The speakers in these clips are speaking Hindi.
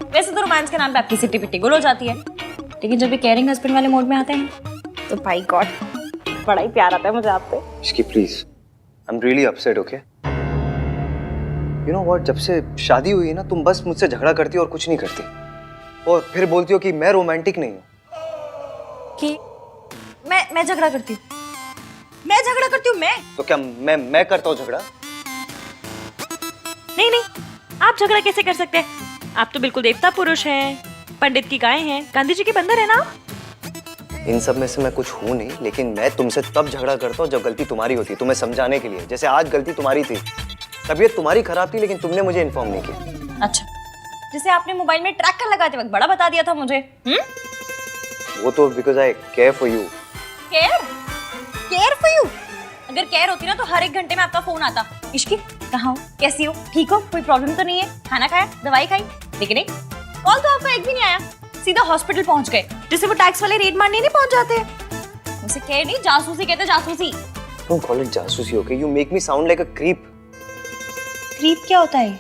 वैसे तो रोमांस के नाम पे आपकी सिटी पिट्टी गुल हो जाती है, लेकिन जब ये केयरिंग हस्बैंड वाले मोड में आते हैं तो भाई गॉड बड़ा ही प्यार आता है मुझे आपसे। Ishki please, I am really upset, okay? You know what, जब से शादी हुई है ना, तुम बस मुझसे झगड़ा करती हो और कुछ नहीं करती, और फिर बोलती हो कि मैं रोमांटिक नहीं हूँ। कि मैं झगड़ा करती हूँ? मैं झगड़ा करती हूँ? मैं तो क्या मैं करता हूँ झगड़ा? नहीं नहीं, आप झगड़ा कैसे कर सकते हैं? आप तो बिल्कुल देवता पुरुष हैं, पंडित की गाय हैं, गांधी जी के बंदर है ना आप। इन सब में से मैं कुछ हूँ नहीं, लेकिन मैं तुमसे तब झगड़ा करता हूँ जब गलती तुम्हारी होती है, तुम्हें समझाने के लिए। जैसे आज गलती तुम्हारी थी, तबीयत तुम्हारी खराब थी, लेकिन तुमने मुझे इन्फॉर्म नहीं किया। अच्छा, जैसे आपने मोबाइल में ट्रैकर लगाते वक्त बड़ा बता दिया था मुझे। वो तो because I care for you. Care for you? अगर केयर होती ना तो हर 1 घंटे में आपका फोन आता, इश्की कहाँ हो, कैसी हो, ठीक हो, कोई प्रॉब्लम तो नहीं है, खाना खाया, दवाई खाई। लेकिन नहीं, कॉल तो आपका एक भी नहीं आया, सीधा हॉस्पिटल पहुंच गए, जैसे वो टैक्स वाले रेड मारने नहीं पहुंच जाते। उसे केयर नहीं, जासूसी कहते, जासूसी। डोंट कॉल इट जासूसी, okay? You make me sound like a creep. Creep क्या होता है?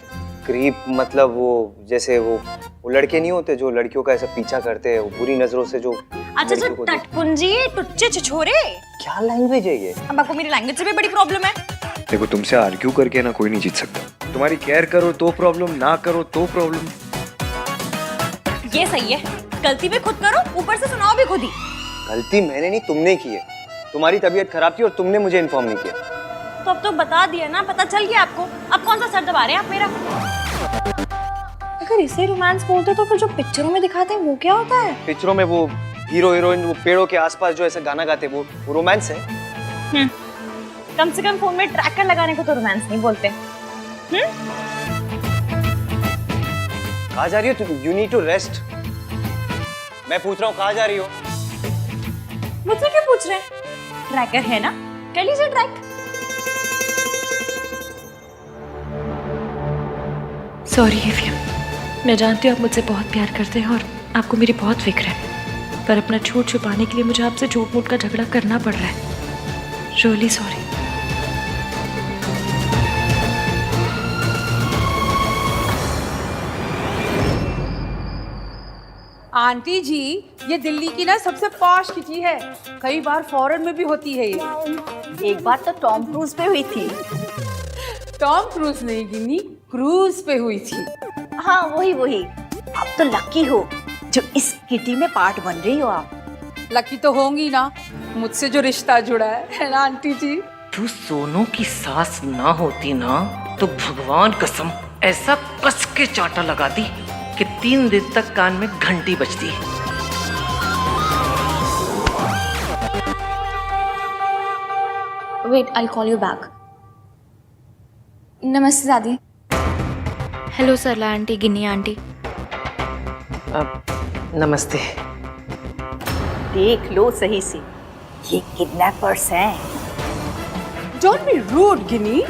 क्रीप मतलब वो, जैसे वो लड़के नहीं होते जो लड़कियों का ऐसा पीछा करते हैं, वो बुरी नजरों से जो। अच्छा, टटपुंजी, टुच्चे छिछोरे। क्या लैंग्वेज है ये? अब आपको मेरी लैंग्वेज से भी बड़ी प्रॉब्लम है। देखो, तुमसे आर्ग्यू करके ना कोई नहीं जीत सकता। तुम्हारी केयर करो तो प्रॉब्लम, ना करो तो प्रॉब्लम। ये सही है, गलती भी खुद करो, ऊपर से सुनाओ भी खुद ही। गलती मैंने नहीं, तुमने की है। तुम्हारी तबीयत खराब थी और तुमने मुझे इन्फॉर्म नहीं किया। तो अब तो बता दिया ना, पता चल गया आपको। अब कौन सा सर दबा रहे हैं आप मेरा? अगर इसे रोमांस बोलते तो फिर जो पिक्चरों में दिखाते हैं वो क्या होता है? पिक्चरों में वो हीरो हीरोइन वो पेड़ों के आसपास जो ऐसा गाना गाते वो रोमांस है। कम से कम फोन में ट्रैकर लगाने को तो रोमांस नहीं बोलते। कहाँ जा रही हो तुम? You need to rest. मैं पूछ रहा हूँ कहाँ जा रही हो? मुझसे क्यों पूछ रहे हैं? ट्रैकर है ना, कर लीजिए ट्रैक। सॉरी एफियम, मैं जानती हूँ आप मुझसे बहुत प्यार करते हैं और आपको मेरी बहुत फिक्र है, पर अपना झूठ छुपाने के लिए मुझे आपसे झूठ मूठ का झगड़ा करना पड़ रहा है। Really sorry. आंटी जी, ये दिल्ली की ना सबसे पॉश किटी है, कई बार फॉरेन में भी होती है ये। एक बार तो टॉम क्रूज पे हुई थी। टॉम क्रूज नहीं गिनी, क्रूज पे हुई थी। हाँ वही। आप तो लकी हो जो इस किटी में पार्ट बन रही हो आप। लकी तो होंगी ना, मुझसे जो रिश्ता जुड़ा है ना आंटी जी। तू सोनू की सास ना होती ना तो भगवान कसम ऐसा कस के चांटा लगाती कि 3 दिन तक कान में घंटी बजती। Wait, I call you back. नमस्ते दादी। Hello Sarla aunty, Ginni aunty. नमस्ते। देख लो सही से, ये किडनैपर्स हैं। डोंट बी रूड गिनी,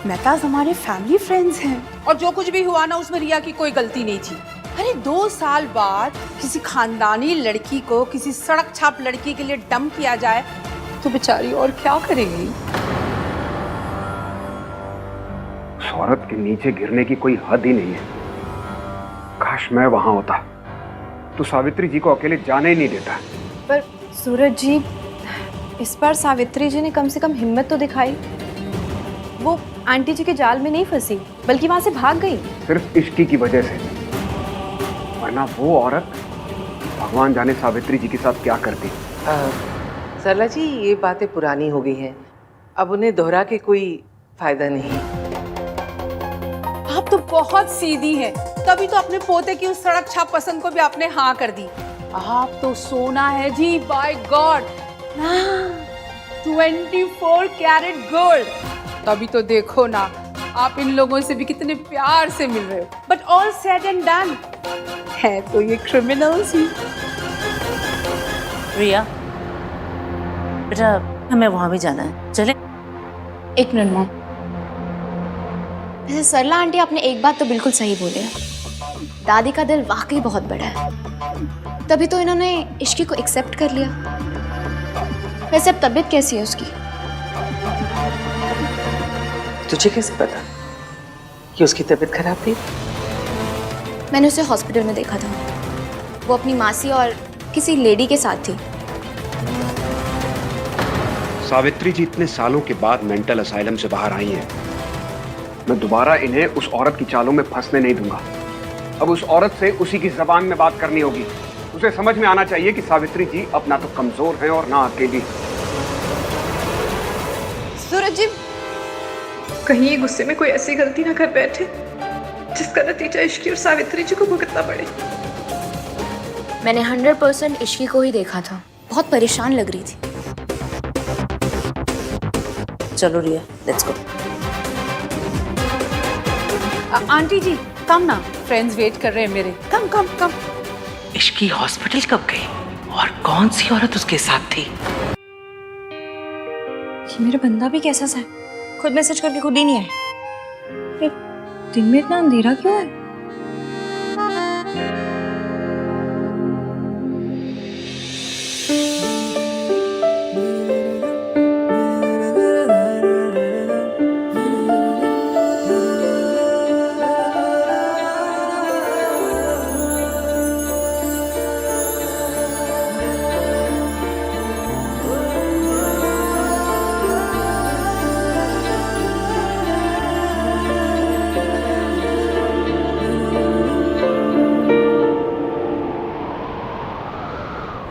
मेहताज हमारे फैमिली फ्रेंड्स हैं और जो कुछ भी हुआ ना उसमें रिया की कोई गलती नहीं थी। अरे 2 साल बाद किसी खानदानी लड़की को किसी सड़क छाप लड़की के लिए डंप किया जाए तो बेचारी और क्या करेगी? उस औरत के नीचे गिरने की कोई हद ही नहीं है। काश मैं वहां होता तो सावित्री जी को अकेले जाने ही नहीं देता। पर सूरज जी, इस बार सावित्री जी ने कम से कम हिम्मत तो दिखाई। वो आंटी जी के जाल में नहीं फंसी, बल्कि वहां से भाग गई। सिर्फ इश्की की वजह से, वरना वो औरत भगवान जाने सावित्री जी के साथ क्या करती। सरला जी, ये बातें पुरानी हो गई हैं, अब उन्हें दोहरा के कोई फायदा नहीं। आप तो बहुत सीधी हैं, तभी तो अपने पोते की उस सड़क छाप पसंद को भी आपने हाँ कर दी। आप तो सोना है जी, बाय गॉड। 24 carat gold. तभी तो देखो ना, आप इन लोगों से भी कितने प्यार से मिल रहे हो। But all said and done, है तो ये क्रिमिनल्स ही। रिया बेटा, हमें वहां भी जाना है, चले? 1 मिनट मॉम। वैसे सरला आंटी, आपने एक बात तो बिल्कुल सही बोली है, दादी का दिल वाकई बहुत बड़ा है, तभी तो इन्होंने इश्की को एक्सेप्ट कर लिया। वैसे अब तबीयत कैसी है उसकी? तुझे कैसे पता कि उसकी तबीयत खराब थी? मैंने उसे हॉस्पिटल में देखा था। वो अपनी मासी और किसी लेडी के साथ थी। सावित्री जी इतने सालों के बाद मेंटल असाइलम से बाहर आई हैं। मैं दोबारा इन्हें उस औरत की चालों में फंसने नहीं दूंगा। अब उस औरत से उसी की जबान में बात करनी होगी। उसे समझ में आना चाहिए कि सावित्री जी अब ना तो कमजोर हैं और ना अकेली। सूरज जी, कहीं ये गुस्से में कोई ऐसी गलती ना कर बैठे जिसका नतीजा इश्की और सावित्री जी को भुगतना पड़े। मैंने 100% इश्की को ही देखा था। बहुत परेशान लग रही थी। चलो रिया, लेट्स गो। आंटी जी कम ना, फ्रेंड्स वेट कर रहे हैं मेरे। कम कम कम। इश्की हॉस्पिटल कब गई और कौन सी औरत उसके साथ थी? ये मेरा बंदा भी कैसा सा है, खुद मैसेज करके खुद ही नहीं आए। दिन में इतना अंधेरा क्यों है?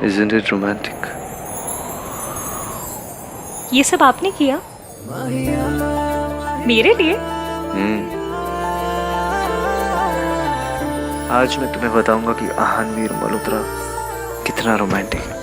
Isn't it romantic? ये सब आपने किया मेरे लिए? आज मैं तुम्हें बताऊंगा कि आहानवीर मल्होत्रा कितना रोमांटिक है।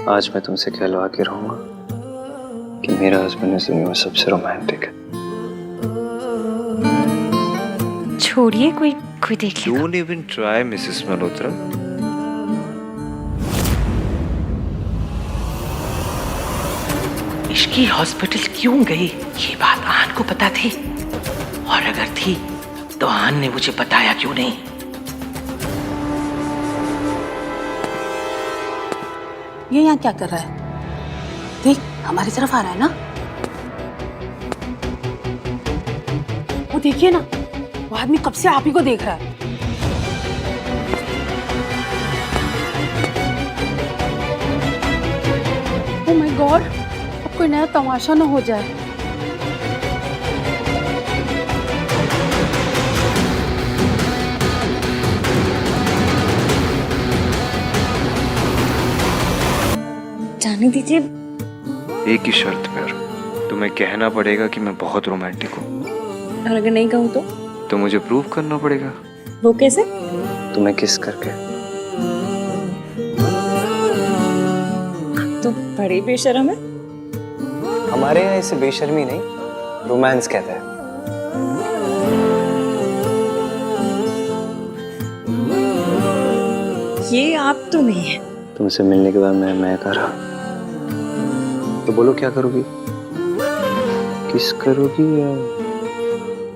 आज मैं तुमसे कहलवा के रहूंगा कि मेरा हस्बैंड इस दुनिया में सबसे रोमांटिक है। छोड़िए, कोई कोई देख लेगा। Don't even try, Mrs Malhotra. Ishki hospital क्यों गई ये बात आन को पता थी, और अगर थी तो आन ने मुझे बताया क्यों नहीं? ये यहाँ क्या कर रहा है? देख, हमारी तरफ आ रहा है ना। वो देखिए ना, वो आदमी कब से आप ही को देख रहा है। ओह माय गॉड, अब कोई नया तमाशा ना हो जाए। जाने दीजिए। एक ही शर्त पर, तुम्हें कहना पड़ेगा कि मैं बहुत रोमांटिक हूँ। और अगर नहीं कहूँ तो मुझे प्रूव करना पड़ेगा। वो कैसे? तुम्हें किस करके। तो बड़ी बेशर्म है। हमारे यहाँ इसे बेशर्मी नहीं, रोमांस कहते हैं। ये आप तो नहीं है। तुमसे मिलने के बाद मैं कर रहा। तो बोलो क्या करोगी? किस करोगी या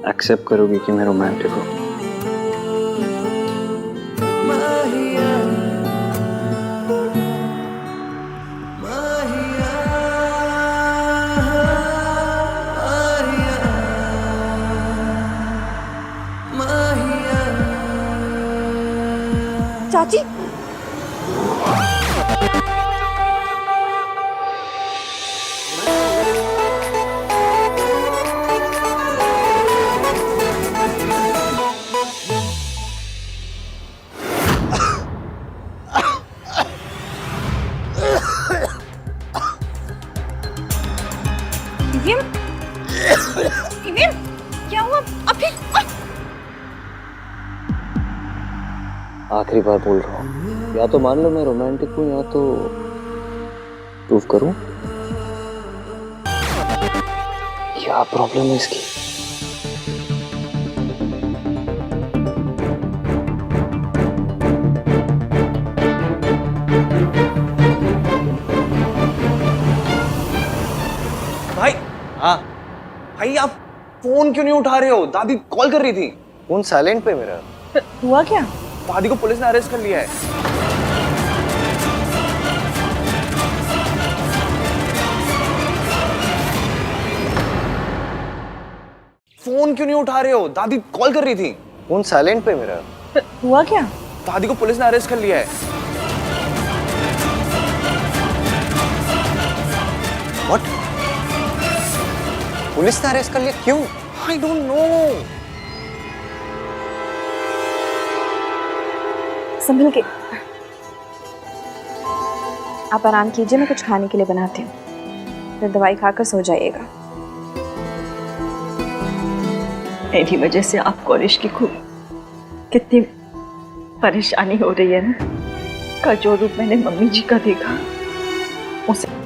एक्सेप्ट करोगी कि मैं रोमांटिक हूँ? चाची, क्या हुआ? अभी आखिरी बार बोल रहा हूँ, या तो मान लो मैं रोमांटिक हूँ या तो प्रूव करूँ। क्या प्रॉब्लम है इसकी? भाई आप फोन क्यों नहीं उठा रहे हो? दादी कॉल कर रही थी। फोन साइलेंट पे मेरा। हुआ क्या? दादी को पुलिस ने अरेस्ट कर लिया है। फोन क्यों नहीं उठा रहे हो? दादी कॉल कर रही थी। फोन साइलेंट पे मेरा। हुआ क्या? दादी को पुलिस ने अरेस्ट कर लिया है। What? पुलिस ने अरेस्ट कर लिया? क्यों? I don't know. संभल के। आप आराम कीजिए, मैं कुछ खाने के लिए बनाती हूँ, फिर दवाई खाकर सो जाइएगा। मेरी वजह से आपको और इश्की को कितनी परेशानी हो रही है ना। का जो रूप मैंने मम्मी जी का देखा उसे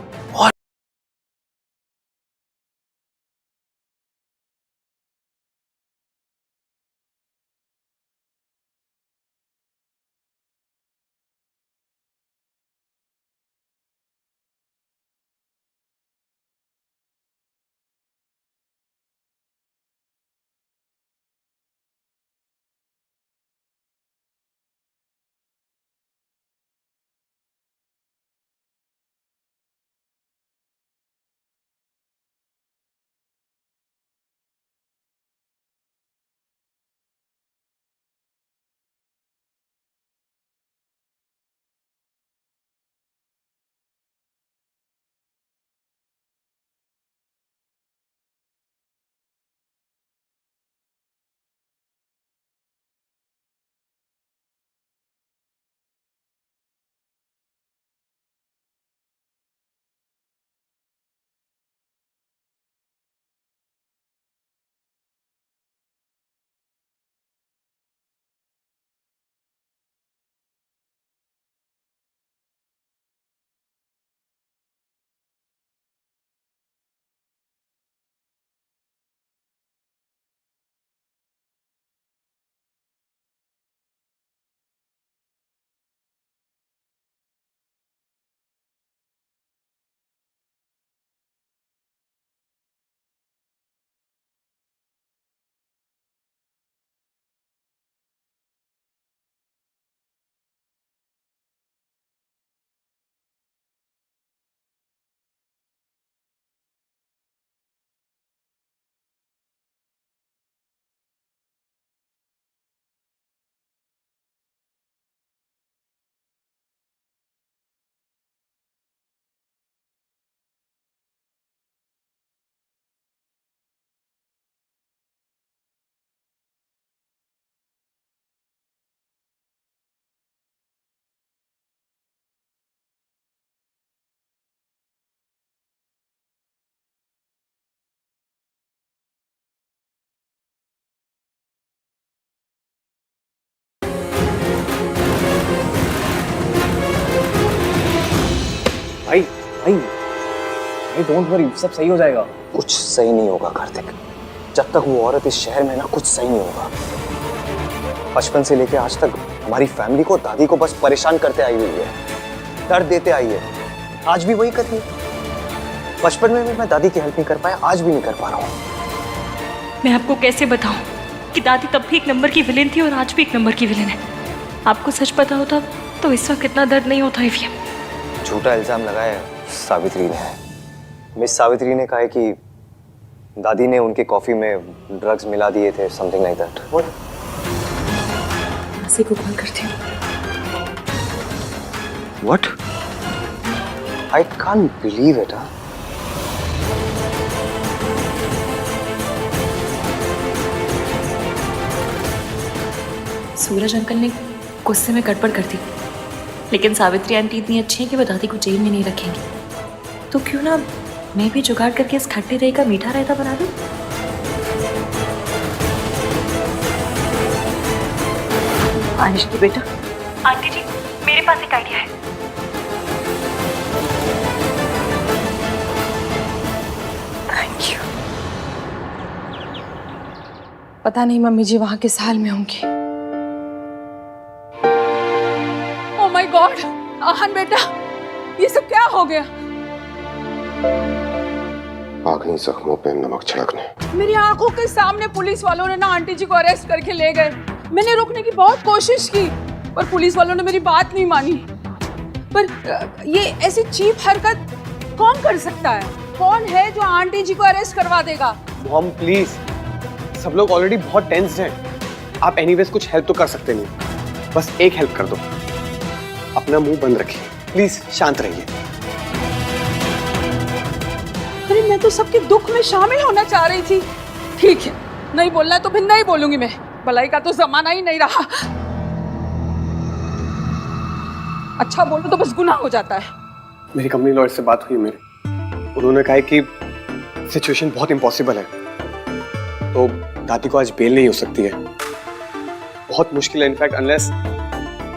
भाई भाई भाई डोंट वरी, सब सही हो जाएगा। कुछ सही नहीं होगा कार्तिक। जब तक वो औरत इस शहर में ना, कुछ सही नहीं होगा। बचपन से लेके आज तक हमारी फैमिली को, दादी को बस परेशान करते आई हुई है, दर्द देते आई है। आज भी वही कर रही है। बचपन में भी मैं दादी की हेल्प नहीं कर पाया, आज भी नहीं कर पा रहा हूँ। मैं आपको कैसे बताऊं कि दादी तब भी एक नंबर की विलेन थी और आज भी एक नंबर की विलेन है। आपको सच पता होता तो इस वक्त इतना दर्द नहीं होता है। झूठा इल्जाम लगाया सावित्री ने। मिस सावित्री ने कहा है कि दादी ने उनके कॉफी में ड्रग्स मिला दिए थे, समथिंग लाइक दैट। मासी को कॉल करती हूँ। What? I can't believe it. Suraj uncle ने गुस्से में गड़बड़ कर दी, लेकिन सावित्री आंटी इतनी अच्छी है कि वो दादी को जेल में नहीं रखेंगी। तो क्यों ना मैं भी जुगाड़ करके इस खट्टे दही का मीठा रायता बना दूं? आनिश की बेटा। आंटी जी, मेरे पास एक आइडिया है। Thank you. पता नहीं मम्मी जी वहां किस हाल में होंगी। ओह माय गॉड, आहन बेटा, ये सब क्या हो गया? आखिरी जख्मों पे नमक छिड़कने। मेरी आंखों के सामने पुलिस वालों ने ना आंटी जी को अरेस्ट करके ले गए। मैंने रोकने की बहुत कोशिश की पर पुलिस वालों ने मेरी बात नहीं मानी। पर ये ऐसी चीप हरकत कौन कर सकता है? कौन है जो आंटी जी को अरेस्ट करवा देगा? मॉम प्लीज, सब लोग ऑलरेडी बहुत टेंस्ड हैं। आप एनीवेज कुछ हेल्प तो कर सकते नहीं, बस एक हेल्प कर दो, अपना मुंह बंद रखिए प्लीज, शांत रहिए। अरे मैं तो सबके दुख में शामिल होना चाह रही थी। ठीक है, नहीं बोलना है तो फिर नहीं बोलूंगी मैं। भलाई का तो जमाना ही नहीं रहा। अच्छा बोलो तो बस गुनाह हो जाता है। मेरी कंपनी लॉयर से बात हुई मेरी, उन्होंने कहा है कि सिचुएशन बहुत इम्पॉसिबल है, तो दादी को आज बेल नहीं हो सकती है। बहुत मुश्किल है इनफैक्ट, अनलेस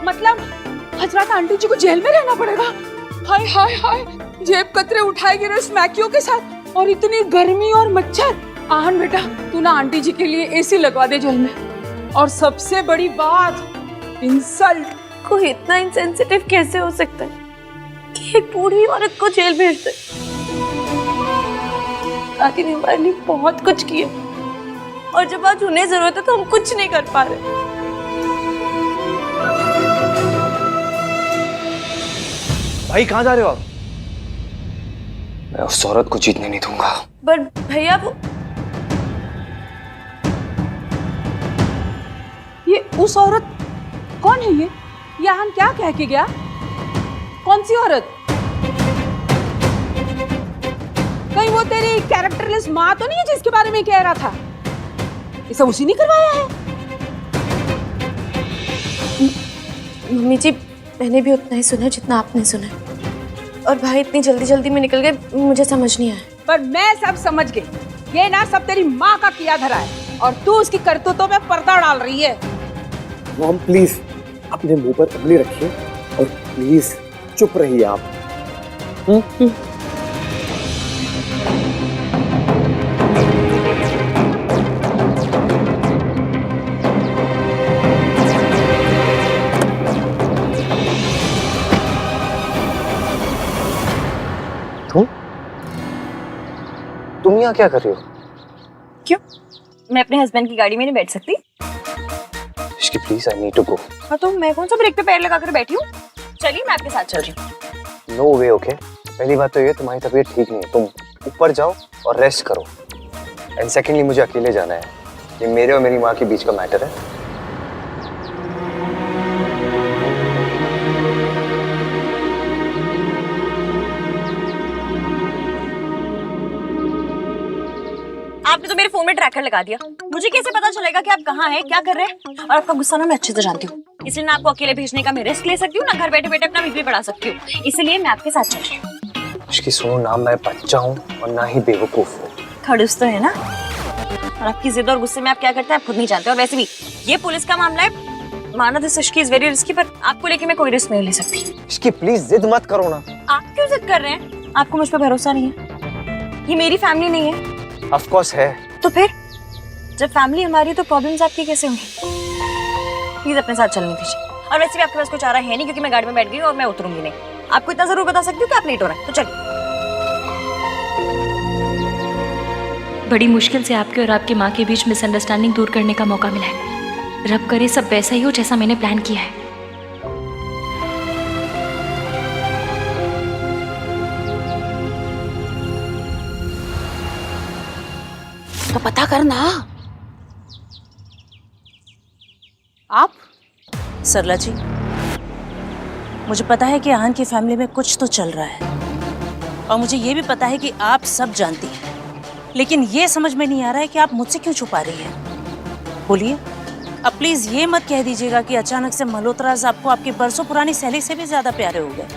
मतलब हजरत आंटी जी को जेल में रहना पड़ेगा। हाय हाय हाय, जेब कतरे उठाए गिरे उस मैक्यो के साथ, और इतनी गर्मी और मच्छर। आहन बेटा, तू ना आंटी जी के लिए एसी लगवा दे जेल में। और सबसे बड़ी बात, इंसल्ट। कोई इतना इंसेंसिटिव कैसे हो सकता है कि एक बूढ़ी औरत को जेल भेज दे? दादी ने हमारे लिए बहुत कुछ किया और जब आज उन्हें जरूरत है तो हम कुछ नहीं कर पा रहे। भाई कहाँ जा रहे हो आप? मैं उस औरत को जीतने नहीं दूंगा। बट भैया वो ये उस औरत कौन है? ये आहन क्या कह के गया? कौन सी औरत? कहीं वो तेरी कैरेक्टरलेस माँ तो नहीं है जिसके बारे में कह रहा था? ये सब उसी ने करवाया है? मम्मी जी, मैंने भी उतना ही सुना जितना आपने सुना, और भाई इतनी जल्दी जल्दी में निकल गए, मुझे समझ नहीं आया। पर मैं सब समझ गई। ये ना सब तेरी माँ का किया धरा है और तू उसकी करतूतों में पर्दा डाल रही है। मॉम प्लीज अपने मुंह पर उंगली रखिए और प्लीज चुप रहिए आप। तुम यहाँ क्या कर रही हो? क्यों? मैं अपने हस्बैंड की गाड़ी में नहीं बैठ सकती? इश्की please, I need to go. हाँ तो मैं कौन सा ब्रेक पे पैर लगाकर बैठी हूँ? चलिए मैं आपके साथ चल रही हूँ। नो वे, ओके। पहली बात तो ये, तुम्हारी तबीयत ठीक नहीं है, तुम ऊपर जाओ और रेस्ट करो। एंड सेकेंडली, मुझे अकेले जाना है। ये मेरे और मेरी माँ के बीच का मैटर है। आपने तो मेरे फोन में ट्रैकर लगा दिया। मुझे कैसे पता चलेगा कि आप कहाँ हैं, क्या कर रहे हैं? और आपका गुस्सा ना मैं अच्छे से जानती हूँ, इसलिए ना आपको अकेले भेजने का मैं रिस्क ले सकती हूँ, ना घर बैठे बैठे अपना बीपी बढ़ा सकती हूँ। इसलिए मैं आपके साथ चल रही हूँ। इसकी सुनो, ना मैं बच्चा हूँ और ना ही बेवकूफ हूँ। खड़ूस तो है ना, और आपकी जिद और गुस्से में आप क्या करते हैं आप खुद नहीं जानते। और वैसे भी ये पुलिस का मामला है, माना this Ishki is very risky, पर आपको लेके मैं कोई रिस्क नहीं ले सकती। इसकी प्लीज जिद मत करो ना। आप क्यों जिद कर रहे हैं? आपको मुझ पर भरोसा नहीं है? ये मेरी फैमिली नहीं है? ऑफ कोर्स है। तो फिर जब फैमिली हमारी है तो प्रॉब्लम्स आपकी कैसे होंगी? प्लीज अपने साथ चलने दीजिए। और वैसे भी आपके पास कुछ आ रहा है नहीं, क्योंकि मैं गाड़ी में बैठ गई और मैं उतरूंगी नहीं। आपको इतना जरूर बता सकती हूँ कि आप लेट हो रहे हैं, तो चलिए। बड़ी मुश्किल से आपके और आपकी माँ के बीच मिसअंडरस्टैंडिंग दूर करने का मौका मिला है। रब करे सब वैसा ही हो जैसा मैंने प्लान किया है। तो पता करना। आप? सरला जी, मुझे पता है कि आहन की फैमिली में कुछ तो चल रहा है, और मुझे ये भी पता है कि आप सब जानती हैं, लेकिन ये समझ में नहीं आ रहा है कि आप मुझसे क्यों छुपा रही हैं। बोलिए, अब प्लीज ये मत कह दीजिएगा कि अचानक से मल्होत्राज आपको आपकी बरसों पुरानी सहेली से भी ज्यादा प्यारे हो गए।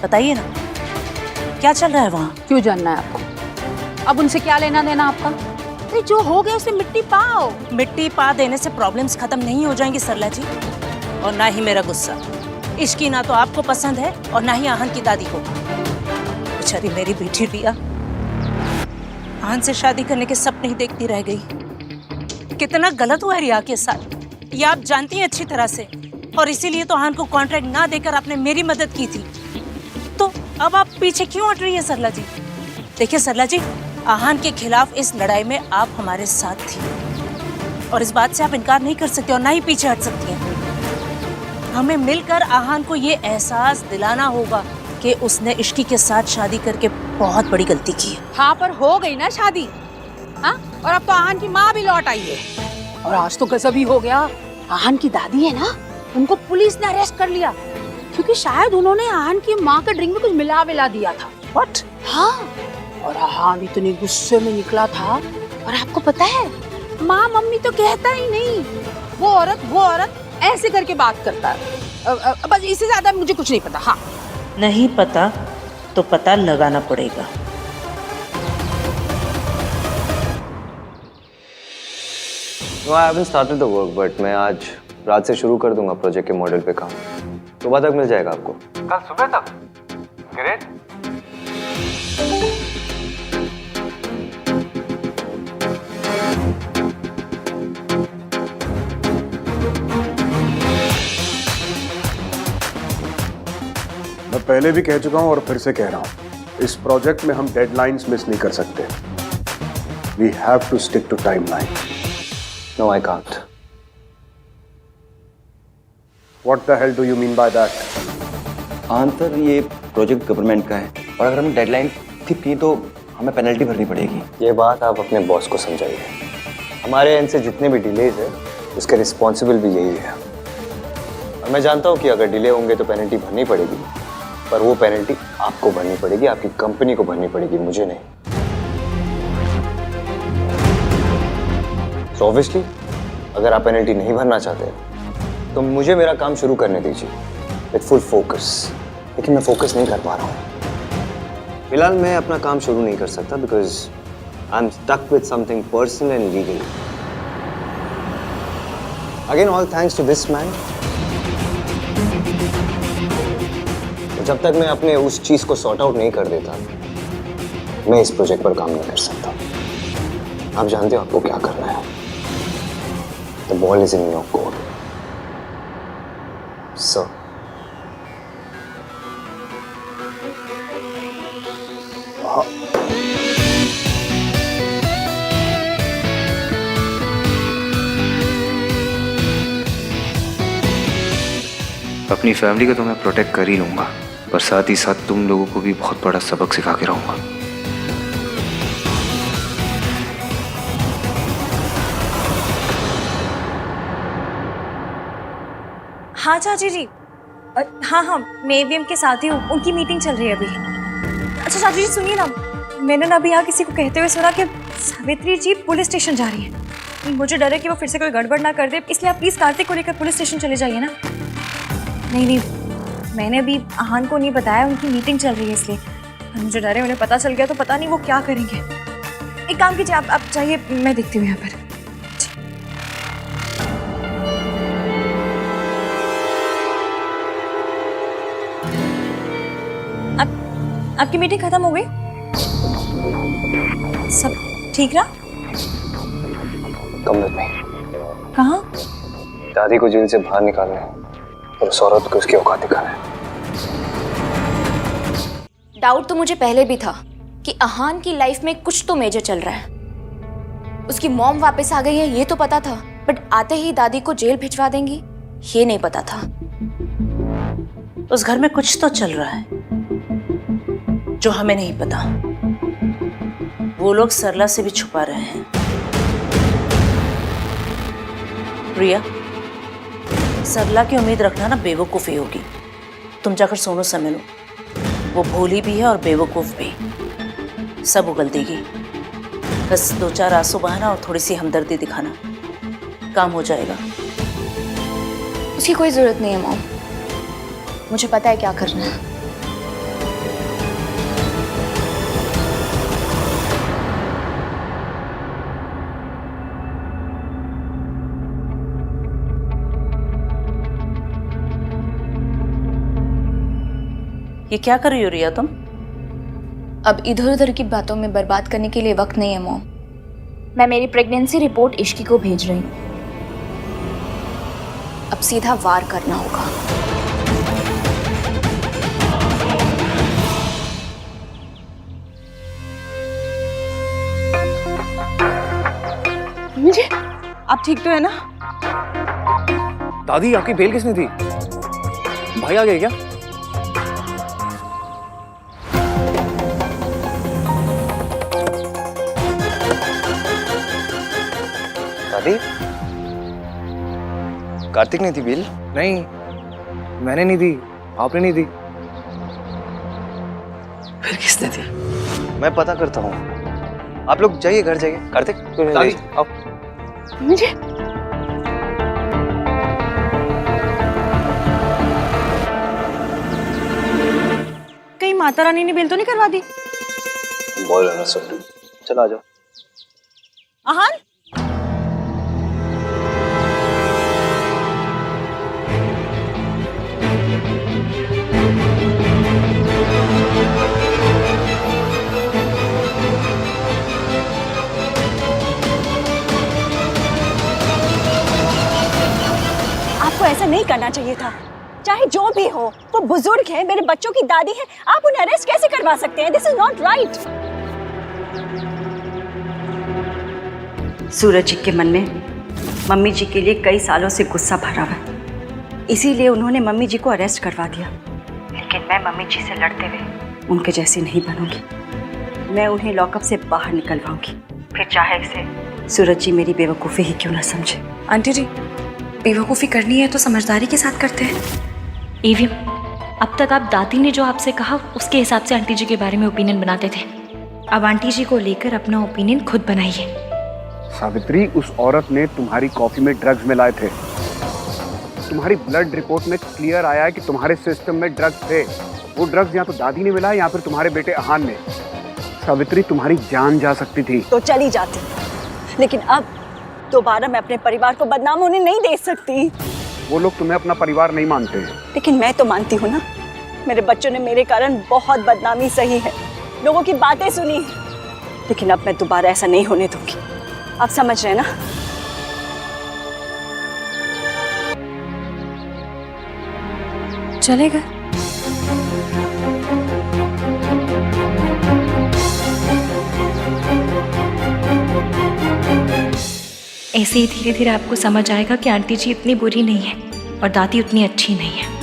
बताइए ना, क्या चल रहा है वहाँ? क्यों जानना है आपको? अब उनसे क्या लेना देना आपका? अरे जो हो गया उसे मिट्टी पाओ। मिट्टी पा देने से प्रॉब्लम्स खत्म नहीं हो जाएंगी सरला जी, और ना ही मेरा गुस्सा। इश्की ना तो आपको पसंद है और ना ही आहन की दादी को। बेचारी मेरी बेटी रिया आहन से शादी करने के सपने ही देखती रह गई। कितना गलत हुआ है रिया के साथ, ये आप जानती हैं अच्छी तरह से, और इसीलिए तो आहन को कॉन्ट्रैक्ट ना देकर आपने मेरी मदद की थी। तो अब आप पीछे क्यों हट रही है सरला जी? देखिए सरला जी, आहान के खिलाफ इस लड़ाई में आप हमारे साथ थी और इस बात से आप इनकार नहीं कर सकते और ना ही पीछे हट सकती हैं। हमें मिलकर आहान को ये एहसास दिलाना होगा कि उसने इश्की के साथ शादी करके बहुत बड़ी गलती की है। हाँ, पर हो गई ना शादी। हाँ, और अब तो आहान की माँ भी लौट आई है। और आज तो गजब ही हो गया, आहान की दादी है ना, उनको पुलिस ने अरेस्ट कर लिया क्योंकि शायद उन्होंने आहान की माँ के ड्रिंक में कुछ मिला विला दिया था। व्हाट? हाँ, और आहान इतने गुस्से में निकला था। और आपको पता है, माँ मम्मी तो कहता ही नहीं, वो औरत ऐसे करके बात करता है। बस इससे ज्यादा मुझे कुछ नहीं पता। हाँ, नहीं पता तो पता लगाना पड़ेगा। No, I haven't started the work, but मैं आज रात से शुरू कर दूंगा प्रोजेक्ट के मॉडल पे काम। सुबह तक मिल जाएगा आपको। कल सुबह तक? ग्रेट। मैं पहले भी कह चुका हूं और फिर से कह रहा हूं, इस प्रोजेक्ट में हम डेडलाइंस मिस नहीं कर सकते। We have to stick to timeline. No, I can't. What the hell do you mean by that? Answer, ये प्रोजेक्ट गवर्नमेंट का है और अगर हमें डेडलाइन थी तो हमें पेनल्टी भरनी पड़ेगी। ये बात आप अपने बॉस को समझाइए। हमारे एंड से जितने भी डिलेज है उसके रिस्पॉन्सिबल भी यही है। और मैं जानता हूँ कि अगर डिले होंगे तो पेनल्टी भरनी पड़ेगी, पर वो पेनल्टी आपको भरनी पड़ेगी, आपकी कंपनी को भरनी पड़ेगी, मुझे नहीं। So obviously, अगर आप पेनल्टी नहीं भरना चाहते तो मुझे मेरा काम शुरू करने दीजिए विद फुल फोकस। लेकिन मैं फोकस नहीं कर पा रहा हूँ। फिलहाल मैं अपना काम शुरू नहीं कर सकता because I am stuck with something personal and legal. Again all thanks to this man. जब तक मैं अपने उस चीज को सॉर्ट आउट नहीं कर देता, मैं इस प्रोजेक्ट पर काम नहीं कर सकता। आप जानते हो आपको क्या करना है। The ball is in your court. So. अपनी फैमिली को तो मैं प्रोटेक्ट कर ही लूंगा, पर साथ ही साथ तुम लोगों को भी बहुत बड़ा सबक सिखा के रहूंगा। हाँ चाची जी, हाँ मैं एवीएम के साथ ही हूँ, उनकी मीटिंग चल रही है अभी। अच्छा चाची जी सुनिए ना, मैंने ना अभी यहाँ किसी को कहते हुए सुना कि सावित्री जी पुलिस स्टेशन जा रही है। मुझे डर है कि वो फिर से कोई गड़बड़ ना कर दे, इसलिए आप प्लीज कार्तिक को लेकर पुलिस स्टेशन चले जाइए ना। नहीं, मैंने अभी आहान को नहीं बताया, उनकी मीटिंग चल रही है इसलिए। मुझे डर है उन्हें पता चल गया तो पता नहीं वो क्या करेंगे। एक काम कीजिए, आप जाइए, मैं देखती हूँ यहाँ पर। आपकी मीटिंग खत्म हो गई? सब ठीक रहा? कम में कहाँ? दादी को जेल से बाहर निकालना है और उस औरत को उसकी औकात दिखाना है। डाउट तो मुझे पहले भी था कि आहान की लाइफ में कुछ तो मेजर चल रहा है। उसकी मॉम वापस आ गई है ये तो पता था, बट आते ही दादी को जेल भिजवा देंगी ये नहीं पता था। उस घर में कुछ तो चल रहा है जो हमें नहीं पता। वो लोग सरला से भी छुपा रहे हैं। प्रिया, सरला की उम्मीद रखना ना बेवकूफ़ी होगी। तुम जाकर सोनू से मिलो, वो भोली भी है और बेवकूफ़ भी, सब उगल देगी। बस 2-4 आंसू बहाना और थोड़ी सी हमदर्दी दिखाना, काम हो जाएगा। उसकी कोई ज़रूरत नहीं है मॉम, मुझे पता है क्या करना है। ये क्या कर रही हो रिया तुम? अब इधर उधर की बातों में बर्बाद करने के लिए वक्त नहीं है मॉम। मैं मेरी प्रेगनेंसी रिपोर्ट इश्की को भेज रही हूँ। अब सीधा वार करना होगा। आप ठीक तो है ना? दादी आपकी बेल किसने दी? भाई आ गए क्या? दादी, कार्तिक ने दी बिल? नहीं, मैंने नहीं दी, आपने नहीं दी। फिर किसने दी? मैं पता करता हूँ। आप लोग जाइए, घर जाइए। कार्तिक, दादी आओ। मुझे कहीं माता रानी ने बिल तो नहीं करवा दी? बोल ना सब। चलो आ जाओ। आहान, आपको ऐसा नहीं करना चाहिए था। चाहे जो भी हो, वो बुजुर्ग है, मेरे बच्चों की दादी है, आप उन्हें अरेस्ट कैसे करवा सकते हैं? This is not right. Suraj ji के मन में मम्मी जी के लिए कई सालों से गुस्सा भरा हुआ है, इसीलिए उन्होंने मम्मी जी को अरेस्ट करवा दिया। लेकिन मैं मम्मी जी से लड़ते हुए उनके जैसी नहीं बनूंगी। मैं उन्हें लॉकअप से बाहर निकलवाऊंगी, फिर चाहे इसे सूरज जी मेरी बेवकूफ़ी ही क्यों ना समझे। आंटी जी, बेवकूफ़ी करनी है तो समझदारी के साथ करते हैं। एवीएम, अब तक आप दादी ने जो आपसे कहा उसके हिसाब से आंटी जी के बारे में ओपिनियन बनाते थे। अब आंटी जी को लेकर अपना ओपिनियन खुद बनाइए। सावित्री, उस औरत ने तुम्हारी कॉफी में ड्रग्स मिलाए थे। तुम्हारी ब्लड रिपोर्ट में क्लियर आया है कि तुम्हारे सिस्टम में ड्रग्स थे। वो ड्रग्स या तो दादी ने मिलाया या फिर तुम्हारे बेटे आहान ने। सावित्री, तुम्हारी जान जा सकती थी। तो चली जाती, लेकिन अब दोबारा मैं अपने परिवार को बदनाम होने नहीं दे सकती। वो लोग तुम्हें अपना परिवार नहीं मानते। लेकिन मैं तो मानती हूँ ना। मेरे बच्चों ने मेरे कारण बहुत बदनामी सही है, लोगों की बातें सुनी, लेकिन अब मैं दोबारा ऐसा नहीं होने दूंगी। आप समझ रहे हैं ना? चलेगा। ऐसे ही धीरे धीरे आपको समझ आएगा कि आंटी जी इतनी बुरी नहीं है और दादी उतनी अच्छी नहीं है।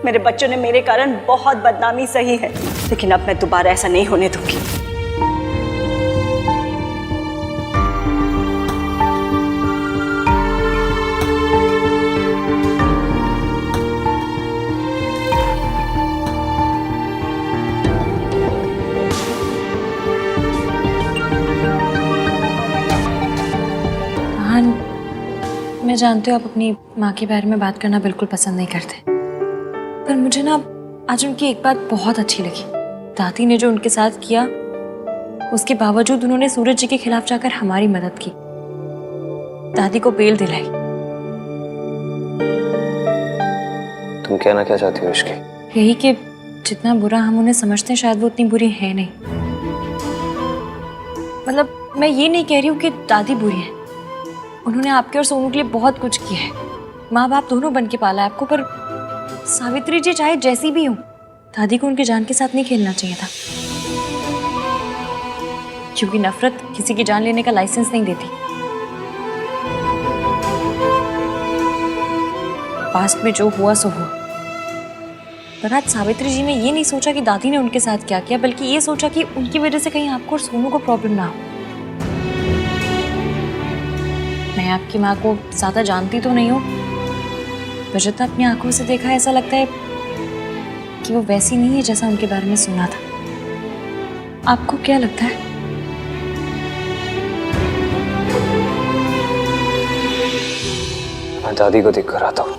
मेरे बच्चों ने मेरे कारण बहुत बदनामी सही है, लेकिन अब मैं दोबारा ऐसा नहीं होने दूंगी। आहान, मैं जानती हूँ आप अपनी माँ के बारे में बात करना बिल्कुल पसंद नहीं करते, पर मुझे ना आज उनकी एक बात बहुत अच्छी लगी। दादी ने जो उनके साथ किया, उसके बावजूद उन्होंने सूरज जी के खिलाफ जाकर हमारी मदद की, दादी को बेल दिलाई। तुम कहना क्या चाहती हो इसकी? यही कि जितना बुरा हम उन्हें समझते हैं शायद वो उतनी बुरी है नहीं। मतलब मैं ये नहीं कह रही हूँ कि दादी बुरी है, उन्होंने आपके और सोनू के लिए बहुत कुछ किया है, माँ बाप दोनों बन के पाला है आपको। पर सावित्री जी चाहे जैसी भी हो, दादी को उनकी जान के साथ नहीं खेलना चाहिए था, क्योंकि नफरत किसी की जान लेने का लाइसेंस नहीं देती। पास्ट में जो हुआ सो हुआ, पर आज सावित्री जी ने ये नहीं सोचा कि दादी ने उनके साथ क्या किया, बल्कि ये सोचा कि उनकी वजह से कहीं आपको और सोनू को प्रॉब्लम ना हो। मैं आपकी माँ को ज्यादा जानती तो नहीं हूँ, पर जितना अपनी आंखों से देखा है, ऐसा लगता है कि वो वैसी नहीं है जैसा उनके बारे में सुना था। आपको क्या लगता है? मैं दादी को देख कर आता हूँ।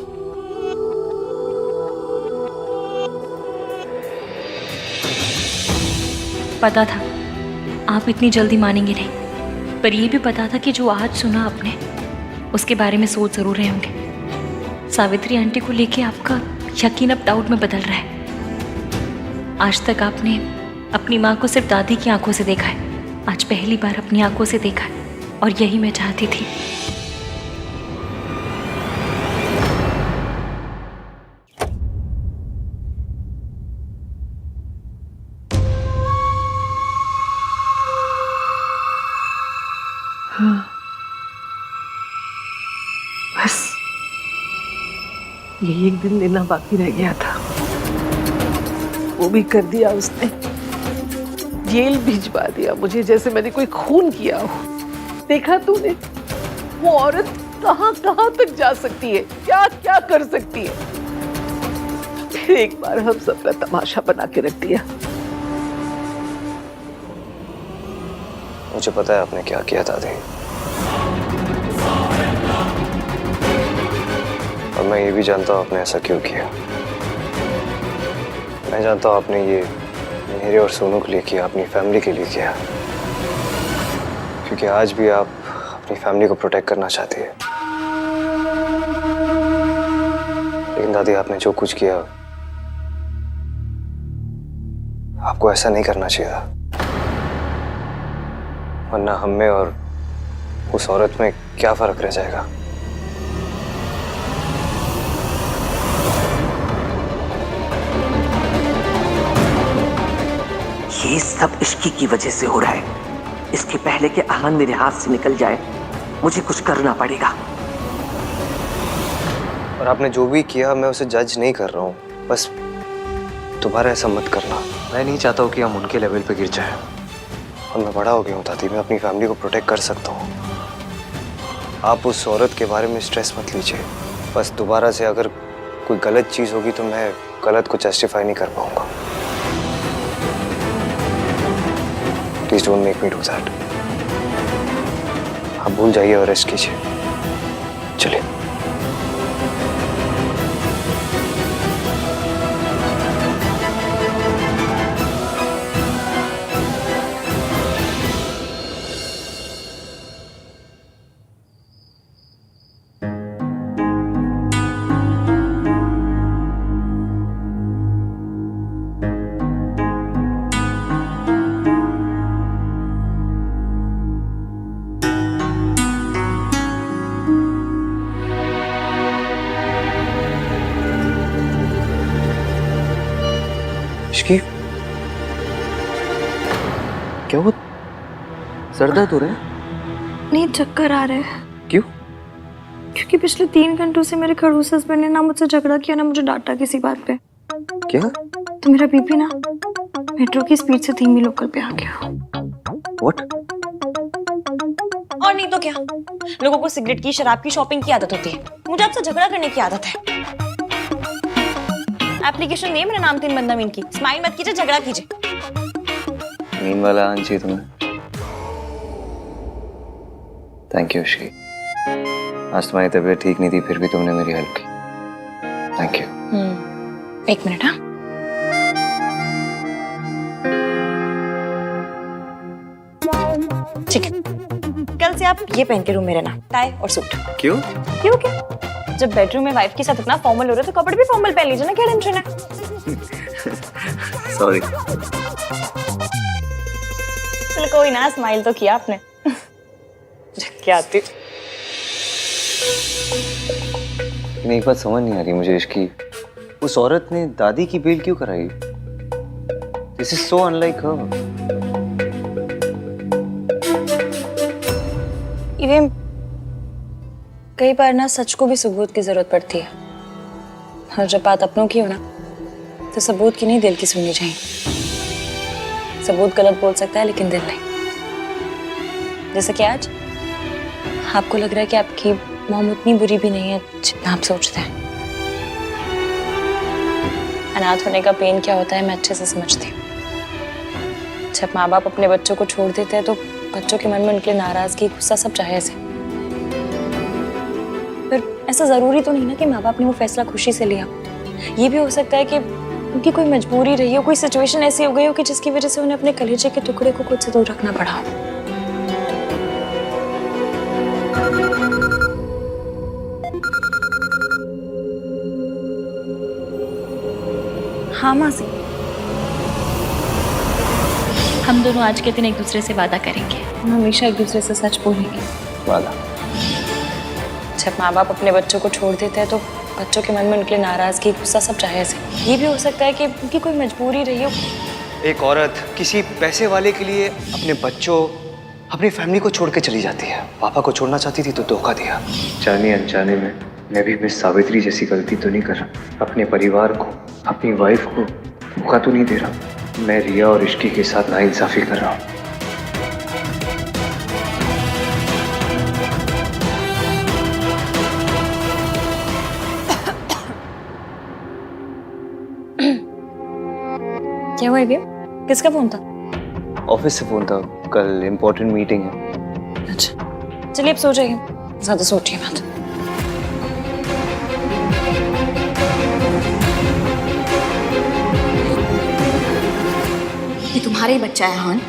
पता था आप इतनी जल्दी मानेंगे नहीं, पर यह भी पता था कि जो आज सुना आपने, उसके बारे में सोच जरूर रहे होंगे। सावित्री आंटी को लेके आपका यकीन अब डाउट में बदल रहा है। आज तक आपने अपनी माँ को सिर्फ दादी की आंखों से देखा है, आज पहली बार अपनी आंखों से देखा है, और यही मैं चाहती थी। यही एक दिन देना बाकी रह गया था, वो भी कर दिया उसने। जेल भिजवा दिया मुझे, जैसे मैंने कोई खून किया हो। देखा तूने वो औरत कहां कहां तक जा सकती है, क्या क्या कर सकती है। फिर एक बार हम सबका तमाशा बना के रख दिया। मुझे पता है आपने क्या किया दादी, और मैं ये भी जानता हूँ आपने ऐसा क्यों किया। मैं जानता हूँ आपने ये मेरे और सोनू के लिए किया, अपनी फैमिली के लिए किया, क्योंकि आज भी आप अपनी फैमिली को प्रोटेक्ट करना चाहती है। लेकिन दादी आपने जो कुछ किया, आपको ऐसा नहीं करना चाहिए था, वरना हम में और उस औरत में क्या फर्क रह जाएगा। ये सब इश्की की वजह से हो रहा है। इसके पहले कि अहान मेरे हाथ से निकल जाए, मुझे कुछ करना पड़ेगा। और आपने जो भी किया, मैं उसे जज नहीं कर रहा हूँ, बस दोबारा ऐसा मत करना। मैं नहीं चाहता हूँ कि हम उनके लेवल पे गिर जाए। और मैं बड़ा हो गया हूँ दादी, मैं अपनी फैमिली को प्रोटेक्ट कर सकता हूँ। आप उस औरत के बारे में स्ट्रेस मत लीजिए। बस दोबारा से अगर कोई गलत चीज़ होगी तो मैं गलत को जस्टिफाई नहीं कर पाऊंगा। Please don't make me do that. आप भूल जाइए और रेस्ट कीजिए। चलिए। इश्की, क्या हुआ? सर दर्द हो रहा है? नहीं, चक्कर आ रहे हैं। क्यों? क्योंकि पिछले 3 घंटों से मेरे खड़ूस हस्बैंड ने ना मुझसे झगड़ा किया, ना मुझे डांटा किसी बात पे। क्या? तो मेरा बीपी ना मेट्रो की स्पीड से धीमी लोकल पे आ गया। What? और नहीं तो क्या, लोगों को सिगरेट की, शराब की शॉपिंग की आदत होती है, मुझे आपसे झगड़ा करने की आदत है। एप्लीकेशन नहीं, मेरा नाम 3 बंदा मीन की। स्माइल मत कीजिए, झगड़ा कीजिए। मीन वाला आना चाहिए तुम्हें। Thank you Ishki. आज तुम्हारी तबीयत ठीक नहीं थी, फिर भी तुमने मेरी हेल्प की। Thank you. 1 मिनट। हाँ, ठीक है, कल से आप ये पहन के रूम में रहना, टाई और सूट। क्यों? क्यों क्या? जब बेडरूम में वाइफ के साथ इतना फॉर्मल हो रहे हो तो कपड़े भी फॉर्मल पहन लीजिए ना, क्या टेंशन है? सॉरी। चलो कोई ना, स्माइल तो किया आपने। क्या आती नहीं, बात समझ नहीं आ रही मुझे इश्की। उस औरत ने दादी की बेल क्यों कराई? दिस इज सो अनलाइक हर। इवेम, कई बार ना सच को भी सबूत की जरूरत पड़ती है, और जब बात अपनों की हो ना तो सबूत की नहीं, दिल की सुननी चाहिए। सबूत गलत बोल सकता है लेकिन दिल नहीं। जैसे कि आज आपको लग रहा है कि आपकी मॉम उतनी बुरी भी नहीं है जितना आप सोचते हैं। अनाथ होने का पेन क्या होता है मैं अच्छे से समझती हूँ। जब माँ बाप अपने बच्चों को छोड़ देते हैं तो बच्चों के मन में उनके नाराजगी, गुस्सा सब जायज है। फिर ऐसा जरूरी तो नहीं ना कि माँ बाप ने वो फैसला खुशी से लिया। ये भी हो सकता है कि उनकी कोई मजबूरी रही हो, कोई सिचुएशन ऐसी हो गई हो कि जिसकी वजह से उन्हें अपने कलेजे के टुकड़े को खुद से दूर रखना पड़ा हो। हाँ मासी, हम दोनों आज के दिन एक दूसरे से वादा करेंगे, हम हमेशा एक दूसरे से सच बोलेंगे। वादा? जब माँ बाप अपने बच्चों को छोड़ देते हैं तो बच्चों के मन में उनके नाराजगी, गुस्सा सब जायज है। ये भी हो सकता है कि उनकी कोई मजबूरी रही हो। एक औरत किसी पैसे वाले के लिए अपने बच्चों, अपनी फैमिली को छोड़ के चली जाती है। पापा को छोड़ना चाहती थी तो धोखा दिया। जाने अनजाने में मैं भी मिस सावित्री जैसी गलती तो नहीं कर रहा। अपने परिवार को, अपनी वाइफ को धोखा तो नहीं दे रहा। मैं रिया और इश्की के साथ नाइंसाफी कर रहा हूँ। क्या हुआ ये? किसका फोन था? ऑफिस से फोन था, कल इम्पोर्टेंट मीटिंग है। अच्छा चलिए अब सो जाइए, ज्यादा सोचिए मत। ये तुम्हारा ही बच्चा है हान।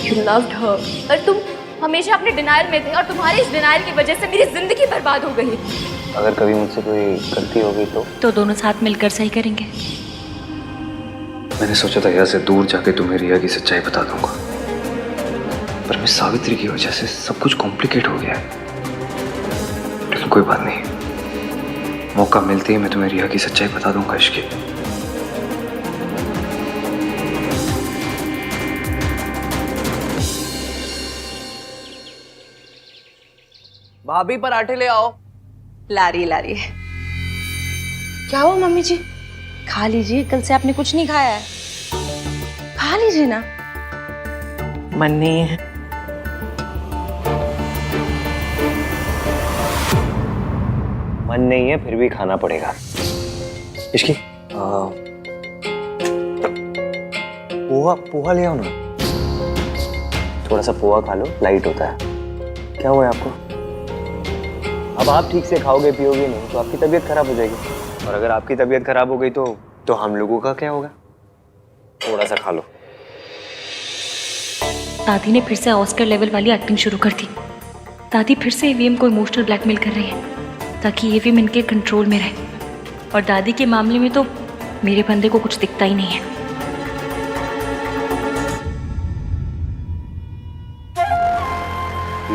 यू लव्ड हर, पर तुम हमेशा अपने डिनायर में थे और तुम्हारे इस डिनायर की वजह से मेरी जिंदगी बर्बाद हो गई। अगर कभी मुझसे कोई गलती हो गई तो दोनों साथ मिलकर सही करेंगे। मैंने सोचा था यहाँ से दूर जाके तुम्हें रिया की सच्चाई बता दूंगा, पर मिस सावित्री की वजह से सब कुछ कॉम्प्लिकेट हो गया है। लेकिन कोई बात नहीं, मौका मिलते ही मैं तुम्हें रिया की सच्चाई बता दूंगा। इश्की, भाभी पराठे ले आओ। ला रही। क्या हुआ मम्मी जी? खा लीजिए, कल से आपने कुछ नहीं खाया है। खा लीजिए ना। मन नहीं है। मन नहीं है फिर भी खाना पड़ेगा। इश्की पोहा ले आओ ना। थोड़ा सा पोहा खा लो, लाइट होता है। क्या हुआ है आपको? अब आप ठीक से खाओगे पियोगे नहीं तो आपकी तबीयत खराब हो जाएगी, और अगर आपकी तबीयत खराब हो गई तो हम लोगों का क्या होगा? थोड़ा सा खा लो। दादी ने फिर से ऑस्कर लेवल वाली एक्टिंग शुरू कर दी। दादी फिर से ईवीएम को इमोशनल ब्लैकमेल कर रही है ताकि ईवीएम इनके कंट्रोल में रहे, और दादी के मामले में तो मेरे बंदे को कुछ दिखता ही नहीं है।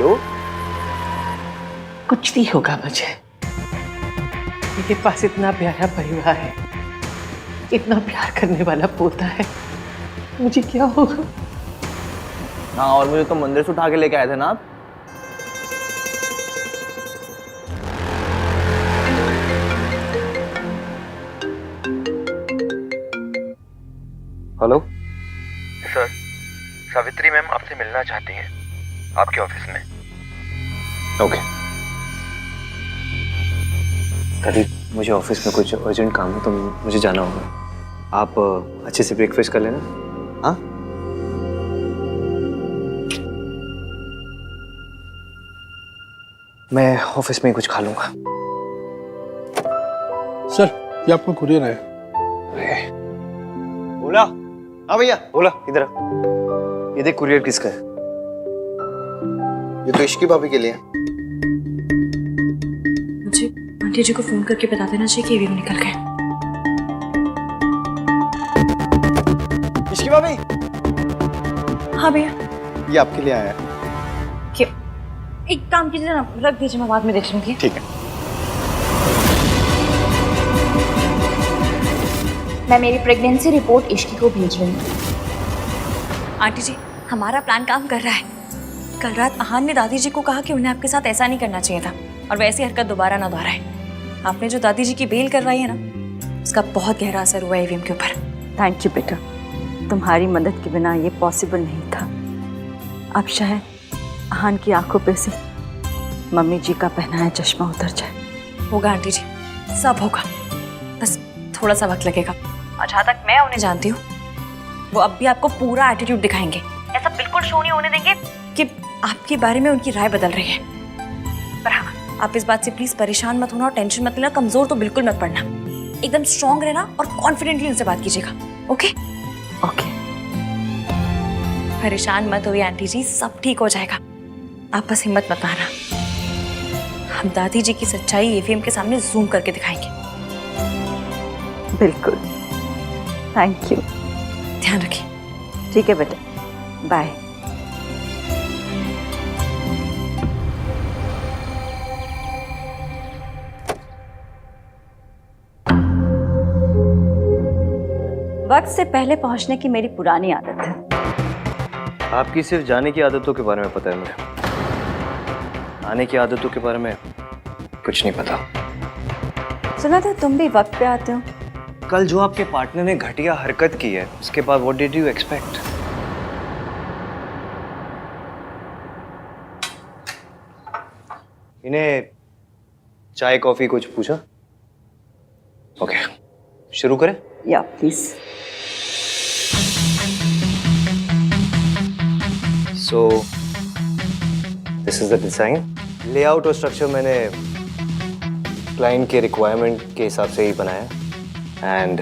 लो, कुछ नहीं होगा मुझे। मेरे पास इतना प्यारा परिवार है, इतना प्यार करने वाला पोता है, मुझे क्या होगा? हाँ, और मुझे तो मंदिर से उठा के लेके आए थे ना आप। हेलो सर, सावित्री मैम आपसे मिलना चाहती हैं आपके ऑफिस में। ओके। दादी, मुझे ऑफिस में कुछ अर्जेंट काम है तो मुझे जाना होगा। आप अच्छे से ब्रेकफास्ट कर लेना। हाँ, मैं ऑफिस में ही कुछ खा लूंगा। सर, ये आपका कुरियर है। बोला? हाँ भैया, बोला। इधर आ। ये देख, कुरियर किसका है? ये तो इश्की भाभी के लिए है। मुझे आंटी जी को फोन करके बता देना चाहिए कि ईवीएम निकल गए। इश्की भाभी, हाँ भैया। ये आपके लिए आया है। क्या? एक काम कीजिए ना, रख दीजिए, मैं बाद में देख लूंगी। ठीक है। मैं मेरी प्रेगनेंसी रिपोर्ट इश्की को भेज रही हूँ। आंटी जी, हमारा प्लान काम कर रहा है। कल रात अहान ने दादी जी को कहा कि उन्हें आपके साथ ऐसा नहीं करना चाहिए था, और वैसी हरकत दोबारा ना दोहराए। आपने जो दादी जी की बेल करवाई है ना, उसका बहुत गहरा असर हुआ ईवीएम के ऊपर। थैंक यू बेटा, तुम्हारी मदद के बिना ये पॉसिबल नहीं था। अब शायद अहान की आंखों पे से मम्मी जी का पहनाया चश्मा उतर जाए। होगा आंटी जी, सब होगा, बस थोड़ा सा वक्त लगेगा। और जहाँ तक मैं उन्हें जानती हूँ, वो अब भी आपको पूरा एटीट्यूड दिखाएंगे। ऐसा बिल्कुल शो नहीं होने देंगे कि आपके बारे में उनकी राय बदल रही है। पर हाँ, आप इस बात से प्लीज परेशान मत होना और टेंशन मत लेना, कमजोर तो बिल्कुल मत पड़ना। एकदम स्ट्रांग रहना और कॉन्फिडेंटली उनसे बात कीजिएगा। Okay okay. परेशान मत होइए आंटी जी, सब ठीक हो जाएगा। आप बस हिम्मत मत हारना। हम दादी जी की सच्चाई ईवीएम के सामने जूम करके दिखाएंगे। बिल्कुल, थैंक यू। ध्यान रखिए। ठीक है बेटा, बाय। वक्त से पहले पहुंचने की मेरी पुरानी आदत है। आपकी सिर्फ जाने की आदतों के बारे में पता है मुझे, आने की आदतों के बारे में कुछ नहीं पता। सुना था तुम भी वक्त पे आते हो। कल जो आपके पार्टनर ने घटिया हरकत की है उसके बाद व्हाट डिड यू एक्सपेक्ट? इन्हें चाय कॉफी कुछ पूछा? ओके, शुरू करें? या please. So this is the design. Layout और स्ट्रक्चर मैंने क्लाइंट के रिक्वायरमेंट के हिसाब से ही बनाया and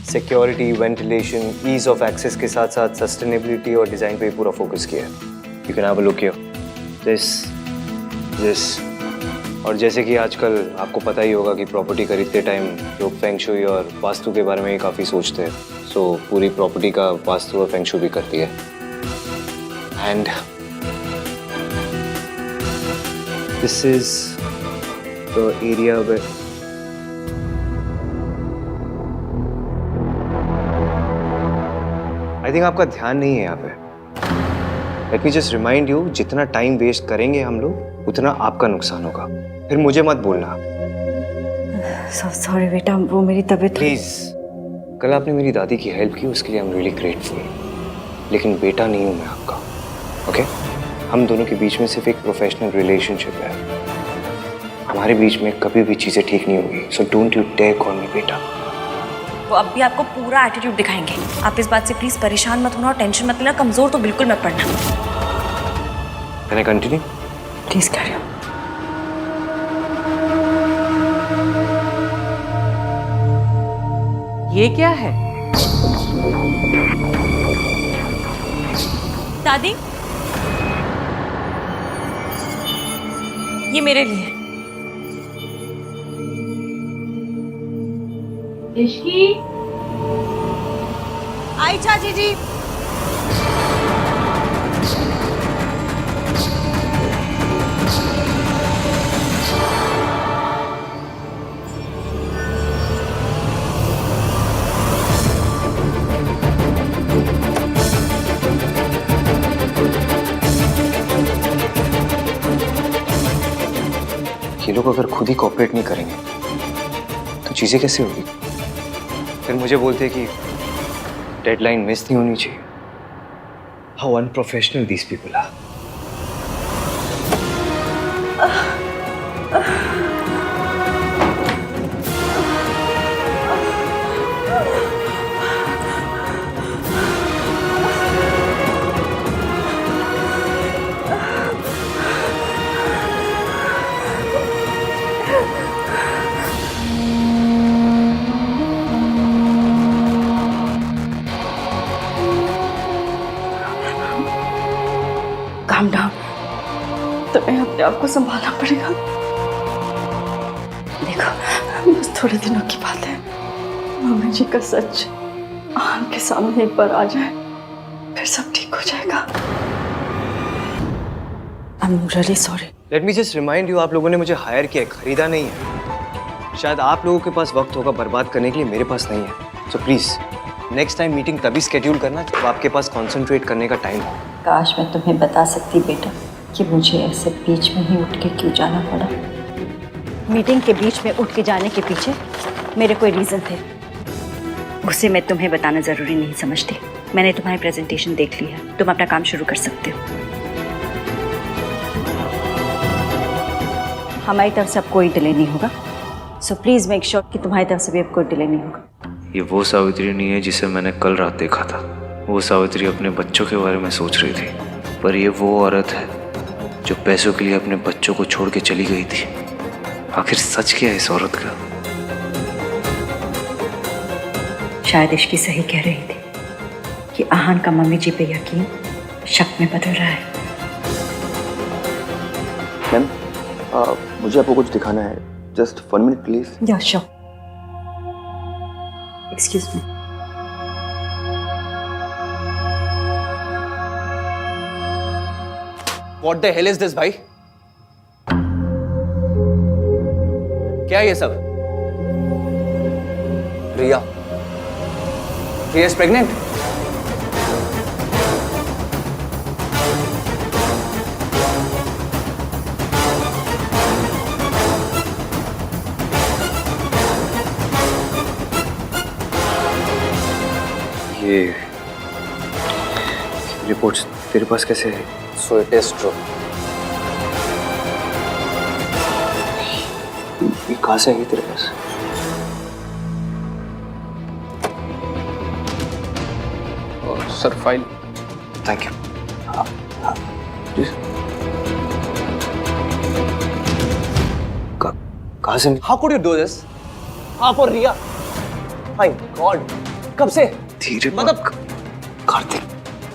security, ventilation, ease of access के साथ साथ सस्टेनेबिलिटी और डिजाइन पे पूरा फोकस किया है। You can have a look here. This और जैसे कि आजकल आपको पता ही होगा कि प्रॉपर्टी खरीदते टाइम लोग फेंग शुई और वास्तु के बारे में ही काफ़ी सोचते हैं। सो पूरी प्रॉपर्टी का वास्तु और फेंग शुई भी करती है। And this is the area where I think आपका ध्यान नहीं है यहाँ पे। Let me just remind you, जितना टाइम वेस्ट करेंगे हम लोग उतना आपका नुकसान होगा। फिर मुझे मत बोलना। सॉरी बेटा, वो मेरी तबीयत। प्लीज, कल आपने मेरी दादी की हेल्प की, उसके लिए आई एम रियली ग्रेटफुल। लेकिन बेटा नहीं हूं मैं आपका, ओके? हम दोनों के बीच में सिर्फ एक प्रोफेशनल रिलेशनशिप है। हमारे बीच में कभी भी चीजें ठीक नहीं होगी। So don't you dare call me बेटा। वो अब भी आपको पूरा एटीट्यूड दिखाएंगे। आप इस बात से प्लीज परेशान मत होना और टेंशन मत लेना। कमजोर तो बिल्कुल मत पड़ना। Can I continue? Please carry on. ये क्या है? दादी, ये मेरे लिए। आई चाची जी। ये लोग अगर खुद ही कॉपरेट नहीं करेंगे तो चीजें कैसे होगी? फिर मुझे बोलते कि डेडलाइन मिस नहीं होनी चाहिए। How unprofessional these people are. Calm down. तुम्हें अपने आप को संभालना पड़ेगा। देखो, बस थोड़े दिनों की बात है। मम्मी जी का सच आन के सामने एक बार आ जाए, फिर सब ठीक हो जाएगा। I am really sorry. Let me just remind you, आप लोगों ने मुझे हायर किया है, खरीदा नहीं है। शायद आप लोगों के पास वक्त होगा बर्बाद करने के लिए, मेरे पास नहीं है। So please next time meeting तभी स्केड्यूल करना जब आपके पास कॉन्सेंट्रेट करने का टाइम हो। काश मैं तुम्हें बता सकती बेटा कि मुझे ऐसे बीच में ही उठ के क्यों जाना पड़ा। मीटिंग के बीच में उठ के जाने के पीछे मेरे कोई रीज़न थे, उसे मैं तुम्हें बताना ज़रूरी नहीं समझती। मैंने तुम्हारी प्रेजेंटेशन देख ली है, तुम अपना काम शुरू कर सकते हो। हमारी तरफ से अब कोई डिले नहीं होगा। सो प्लीज़ मेक श्योर कि तुम्हारी तरफ से भी अब कोई डिले नहीं होगा। ये वो सावित्री नहीं है जिसे मैंने कल रात देखा था। वो सावित्री अपने बच्चों के बारे में सोच रही थी, पर ये वो औरत है जो पैसों के लिए अपने बच्चों को छोड़ के चली गई थी। आखिर सच क्या है इस औरत का? शायद इश्की सही कह रही थी कि आहान का मम्मी जी पे यकीन शक में बदल रहा है। मैम, मुझे आपको कुछ दिखाना है। Just 1 minute please. या sure. Excuse me. What the hell is this, भाई? क्या है ये सब? Riya is pregnant? ये रिपोर्ट्स तेरे पास कैसे है? So it is true. ये कहाँ से आई तेरे पास? Sir file. Thank you. कहाँ से? How could you do this? आप और रिया, माय गॉड, कब से? धीरे मतलब कार्तिक,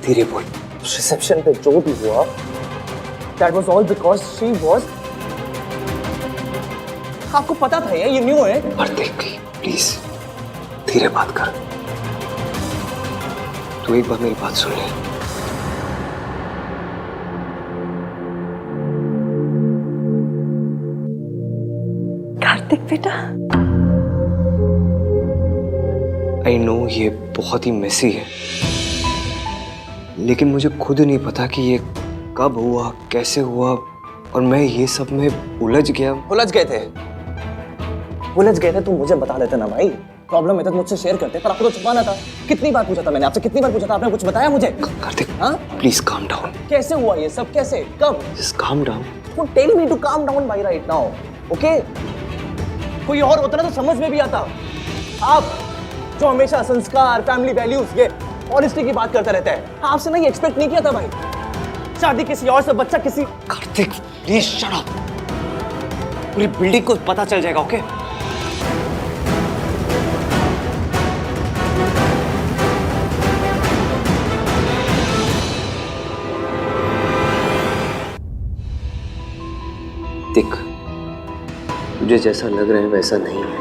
धीरे बोल। रिसेप्शन पे जो भी हुआ, that was all because she was. आपको पता था ये न्यू है? कार्तिक प्लीज धीरे बात कर। तू एक बार मेरी बात सुन ले। कार्तिक बेटा, आई नो ये बहुत ही मेसी है, लेकिन मुझे खुद नहीं पता कि ये कब हुआ, कैसे हुआ, और मैं ये सब में उलझ गया। उलझ गए थे तुम मुझे बता देते ना भाई। प्रॉब्लम है तो मुझसे शेयर करते, पर आपको तो छुपाना था। कितनी बार पूछा था मैंने आपसे, कितनी बार पूछा था, आपने कुछ बताया मुझे? कार्तिक हाँ? Please calm down. कैसे हुआ ये सब, कैसे, कब? Just calm down. Tell me to calm down भाई राइट नाउ, ओके? कोई और होता ना तो समझ में भी आता। आप जो हमेशा संस्कार, फैमिली वैल्यूज, ये ऑनेस्टी की बात करता रहता है, आपसे ना ये एक्सपेक्ट नहीं किया था भाई। शादी किसी और से, बच्चा किसी। Kartik please shut up. पूरी बिल्डिंग को पता चल जाएगा, ओके? देख, तुझे जैसा लग रहा है वैसा नहीं है।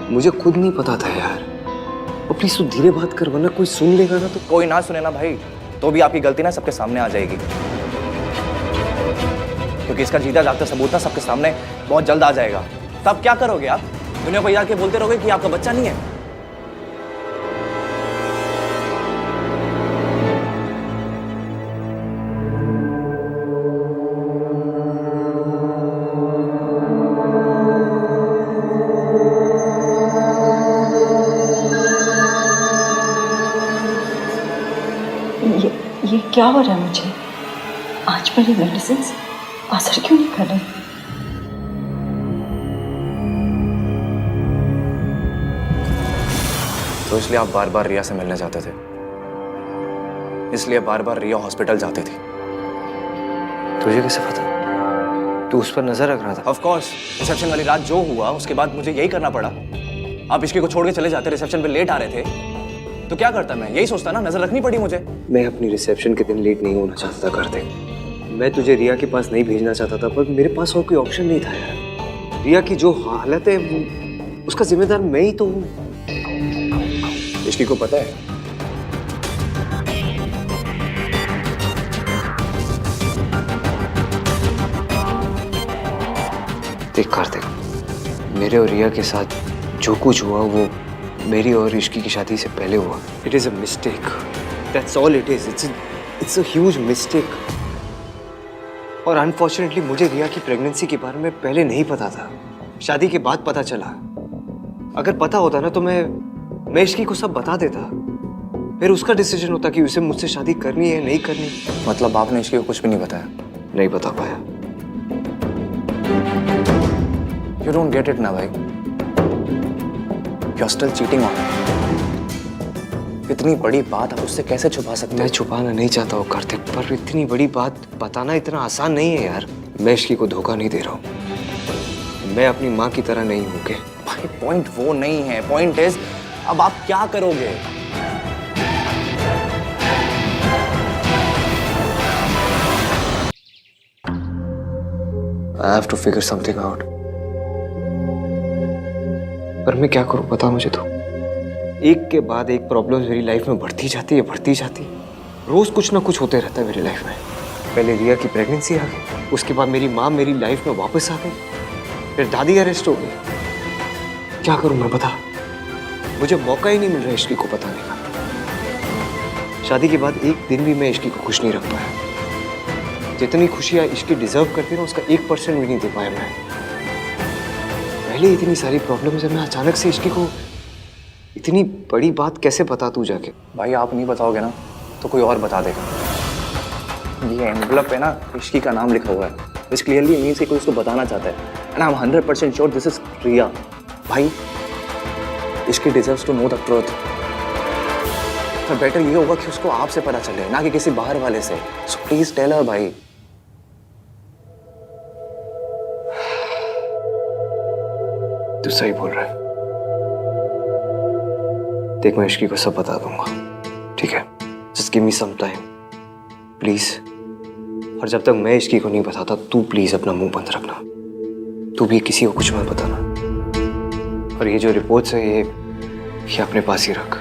मुझे खुद नहीं पता था यार। और प्लीज तू धीरे बात कर, वरना कोई सुन लेगा ना तो। कोई ना सुने ना भाई, तो भी आपकी गलती ना सबके सामने आ जाएगी, क्योंकि इसका जीता जागता सबूत ना सबके सामने बहुत जल्द आ जाएगा। तब क्या करोगे आप? दुनिया को जाके बोलते रहोगे कि आपका बच्चा नहीं है। ये क्या हो रहा है मुझे? आज मेरी मेडिसिन असर क्यों नहीं कर रही? तो इसलिए आप बार बार रिया से मिलने जाते थे, इसलिए बार बार रिया हॉस्पिटल जाती थी। तुझे कैसे पता? तू उस पर नजर रख रहा था? ऑफ कोर्स, रिसेप्शन वाली रात जो हुआ उसके बाद मुझे यही करना पड़ा। आप इश्की को छोड़ के चले जाते, रिसेप्शन पे लेट आ रहे थे, तो क्या करता मैं? यही सोचता ना, नजर रखनी पड़ी मुझे। मैं अपनी रिसेप्शन के दिन लेट नहीं होना चाहता था कार्तिक। मैं तुझे रिया के पास नहीं भेजना चाहता था, पर मेरे पास और कोई ऑप्शन नहीं था यार। रिया की जो हालत है वो, उसका जिम्मेदार मैं ही तो हूँ। इश्की को पता है? देख कार्तिक, मेरे और रिया के साथ जो कुछ हुआ वो मेरी और इश्की की शादी से पहले हुआ। It is a mistake, that's all it is. It's a huge mistake. और अनफॉर्चुनेटली मुझे रिया की प्रेगनेंसी के बारे में पहले नहीं पता था, शादी के बाद पता चला। अगर पता होता ना तो मैं इश्की को सब बता देता, फिर उसका डिसीजन होता कि उसे मुझसे शादी करनी है नहीं करनी। मतलब आपने इश्की को कुछ भी नहीं बताया? नहीं बता पाया। यू डोंट गेट इट ना भाई, you are still cheating on. इतनी बड़ी बात आप उससे कैसे छुपा सकते मैं हो? छुपाना नहीं चाहता हूँ कार्तिक, पर इतनी बड़ी बात बताना इतना आसान नहीं है यार। मैं इश्की को धोखा नहीं दे रहा हूँ, मैं अपनी माँ की तरह नहीं हूँ। भाई पॉइंट वो नहीं है, पॉइंट इज अब आप क्या करोगे? I have to figure something out। पर मैं क्या करूं बता मुझे तो। एक के बाद एक प्रॉब्लम मेरी लाइफ में बढ़ती जाती है, बढ़ती जाती है। रोज कुछ ना कुछ होते रहता है मेरी लाइफ में। पहले रिया की प्रेगनेंसी आ गई, उसके बाद मेरी माँ मेरी लाइफ में वापस आ गई, फिर दादी अरेस्ट हो गई। क्या करूं मैं बता? मुझे मौका ही नहीं मिल रहा इश्की को बताने का। शादी के बाद एक दिन भी मैं इश्की को खुश नहीं रख पाया। जितनी खुशियाँ इश्की डिजर्व करती ना, उसका 1% भी नहीं दे पाया मैं। पहले इतनी सारी प्रॉब्लम्स है, मैं अचानक से इश्की को इतनी बड़ी बात कैसे बता तू जाके? भाई आप नहीं बताओगे ना तो कोई और बता देगा। ये एनवलप है ना, इश्की का नाम लिखा हुआ है, विच क्लियरली मीन्स कि कोई उसको बताना चाहता है and I am 100% sure this is Riya. भाई Ishki deserves to know the truth. पर बेटर ये होगा कि उसको आपसे पता चले, ना कि किसी बाहर वाले से। सो प्लीज टेल हर भाई। तू सही बोल रहा है। देख मैं इश्की को सब बता दूंगा, ठीक है? Just give me some time please. और जब तक मैं इश्की को नहीं बताता तू प्लीज अपना मुंह बंद रखना। तू भी किसी को कुछ मत बताना। और ये जो रिपोर्ट्स है ये अपने पास ही रख।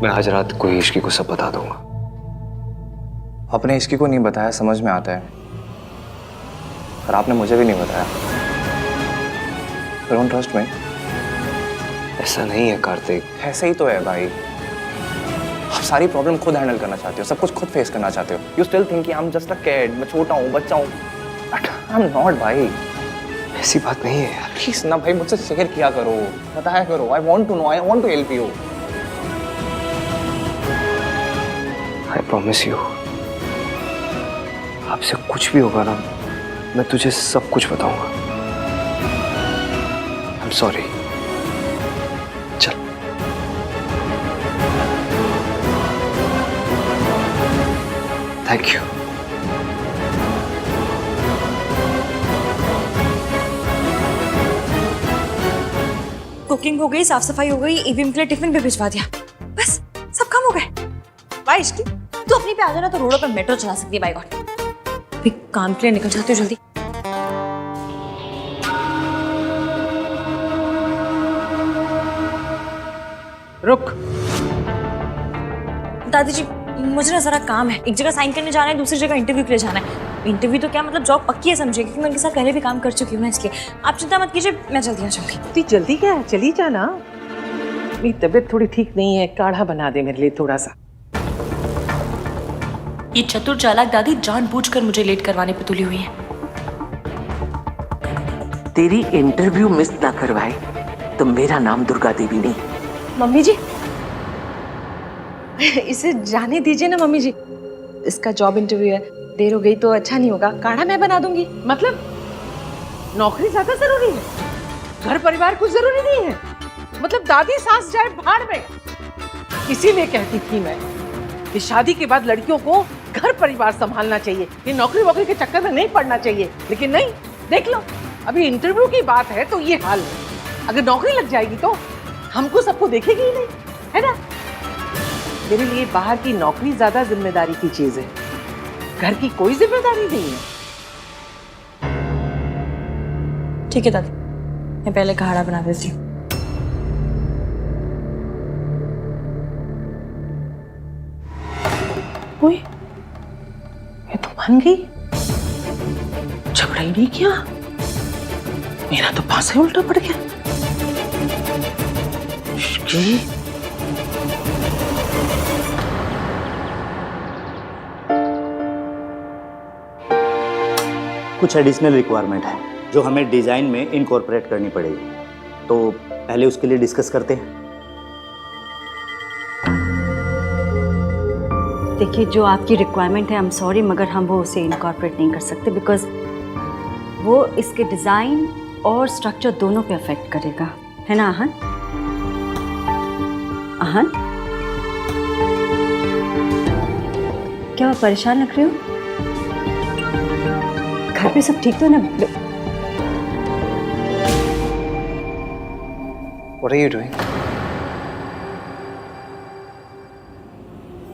मैं आज रात को ही इश्की को सब बता दूंगा। अपने इश्की को नहीं बताया समझ में आता है, पर आपने मुझे भी नहीं बताया। Don't trust me. ऐसा नहीं है कार्तिक। ऐसे ही तो है भाई। आप सारी प्रॉब्लम खुद हैंडल करना चाहते हो, सब कुछ खुद फेस करना चाहते हो। You still think I am just a kid, मैं छोटा हूँ, बच्चा हूँ। आई एम नॉट भाई। ऐसी बात नहीं है यार। प्लीज ना भाई, मुझसे शेयर किया करो, बताया करो। I want to know, I want to help you. I promise you, आपसे कुछ भी होगा ना मैं तुझे सब कुछ बताऊंगा। I am sorry. चल। Thank you. कुकिंग हो गई, साफ सफाई हो गई, ईवीएम के लिए टिफिन भी भिजवा दिया, बस सब काम हो गए। वाह इश्की, तू अपनी पे आ जाना तो रोडों पर मेट्रो चला सकती है। बाय गॉड, भी काम के लिए निकल जाती हो जल्दी। रुक। दादी जी मुझे ना जरा काम है, एक जगह साइन करने जाना है, दूसरी जगह इंटरव्यू के लिए जाना है। इंटरव्यू तो क्या मतलब जॉब पक्की है समझिए, क्योंकि मैं उनके साथ पहले भी काम कर चुकी हूँ ना, इसलिए आप चिंता मत कीजिए, मैं जल्दी आ जाऊंगी। इतनी जल्दी क्या है, चली जाना। मेरी तबीयत थोड़ी ठीक नहीं है, काढ़ा बना दे मेरे लिए थोड़ा सा। ये चतुर चालाक दादी जानबूझकर मुझे लेट करवाने पे तुली हुई है। तेरी इंटरव्यू मिस ना करवाए तो मेरा नाम दुर्गा देवी नहीं। मम्मी जी इसे जाने दीजिए ना मम्मी जी, इसका जॉब इंटरव्यू है, देर हो गई तो अच्छा नहीं होगा। काढ़ा मैं बना दूंगी। मतलब नौकरी ज्यादा जरूरी है, घर परिवार कुछ जरूरी नहीं है? मतलब दादी सास जाए भाड़ में। इसीलिए कहती थी मैं कि शादी के बाद लड़कियों को घर परिवार संभालना चाहिए, ये नौकरी वोकरी के चक्कर में नहीं पड़ना चाहिए। लेकिन नहीं, देख लो अभी इंटरव्यू की बात है तो ये हाल है। अगर नौकरी लग जाएगी तो हमको सबको देखेगी ही नहीं, है ना? मेरे लिए बाहर की नौकरी ज्यादा जिम्मेदारी की चीज है, घर की कोई जिम्मेदारी नहीं है। ठीक है दादी, मैं पहले काढ़ा बना देती हूँ। ओए, ये तो मान गई, झगड़ा ही नहीं किया। मेरा तो पास ही उल्टा पड़ गया। इश्की। कुछ एडिशनल रिक्वायरमेंट है जो हमें डिजाइन में इनकॉर्पोरेट करनी पड़ेगी, तो पहले उसके लिए डिस्कस करते हैं। देखिए, जो आपकी रिक्वायरमेंट है, आई एम सॉरी मगर हम वो उसे इनकॉर्पोरेट नहीं कर सकते, बिकॉज वो इसके डिज़ाइन और स्ट्रक्चर दोनों पे अफेक्ट करेगा, है ना आहन? आहन, क्या आप परेशान लग रहे हो? घर पे सब ठीक तो ना? What are you doing?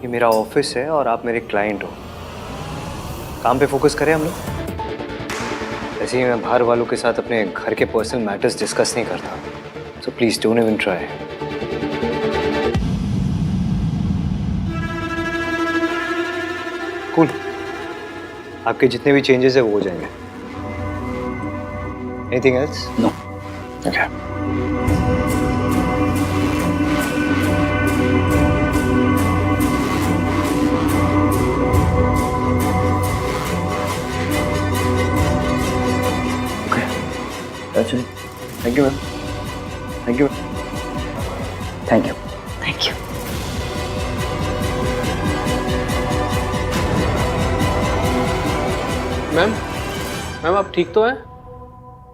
ये मेरा ऑफिस है और आप मेरे क्लाइंट हो। काम पे फोकस करें हम लोग। ऐसे ही मैं बाहर वालों के साथ अपने घर के पर्सनल मैटर्स डिस्कस नहीं करता, so please don't even try. Cool. आपके जितने भी चेंजेस है वो हो जाएंगे। Anything else? No. Okay. That's it. Thank you ma'am, thank you. Thank you. Thank you. Ma'am, ma'am आप ठीक तो हैं?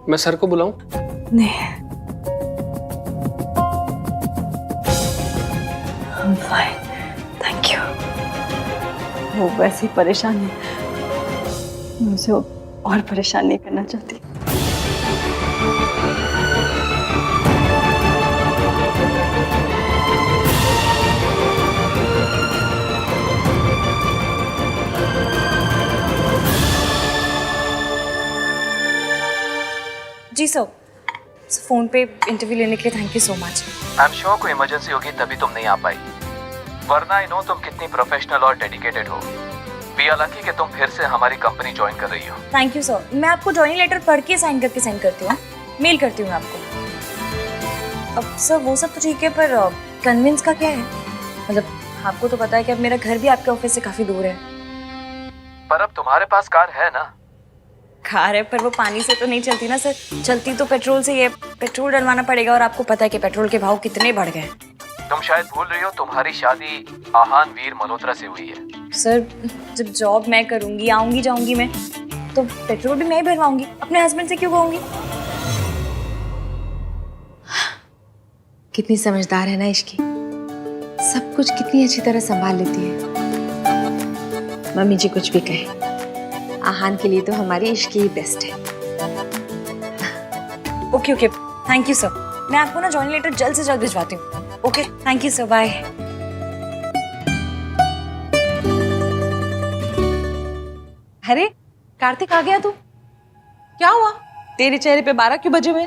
मैं सर को बुलाऊं? नहीं, I'm fine, thank you। वो वैसे ही परेशान है, मैं उसे और परेशान नहीं करना चाहती। जी सर, फ़ोन पे इंटरव्यू लेने के लिए thank you so much. I am sure कोई इमरजेंसी होगी तभी तुम नहीं आ पाई, वरना आई नो तुम कितनी प्रोफेशनल और डेडिकेटेड हो। वी आर लकी कि तुम फिर से हमारी कंपनी ज्वाइन कर रही हो। थैंक यू सर, मैं आपको ज्वाइनिंग लेटर पढ़ के साइन करके सेंड करती हूँ, मेल करती हूँ आपको। अब सर वो सब तो ठीक है, पर कन्विंस का क्या है? मतलब आपको तो पता है कि अब मेरा घर भी आपके ऑफिस से काफ़ी दूर है। पर अब तुम्हारे पास कार है ना? कार है, पर वो पानी से तो नहीं चलती ना सर, चलती तो पेट्रोल से ही है। पेट्रोल डलवाना पड़ेगा और आपको पता है कि पेट्रोल के भाव कितने बढ़ गए। तुम शायद भूल रही हो तुम्हारी शादी आहान वीर मल्होत्रा से हुई है। सर जब जॉब मैं करूंगी, आऊंगी जाऊंगी मैं, तो पेट्रोल भी मैं ही भरवाऊंगी, अपने हस्बैंड से क्यों कहूंगी? कितनी समझदार है ना इश्की, सब कुछ कितनी अच्छी तरह संभाल लेती है। मम्मी जी कुछ भी कहे, आहान के लिए तो हमारी इश्की ही बेस्ट है। Okay okay, thank you sir. मैं आपको ना जॉइनिंग लेटर जल्द से जल्द भिजवाती हूँ। Okay, thank you sir, bye. अरे कार्तिक, आ गया तू? क्या हुआ? तेरे चेहरे पे 12 क्यों बजे हुए?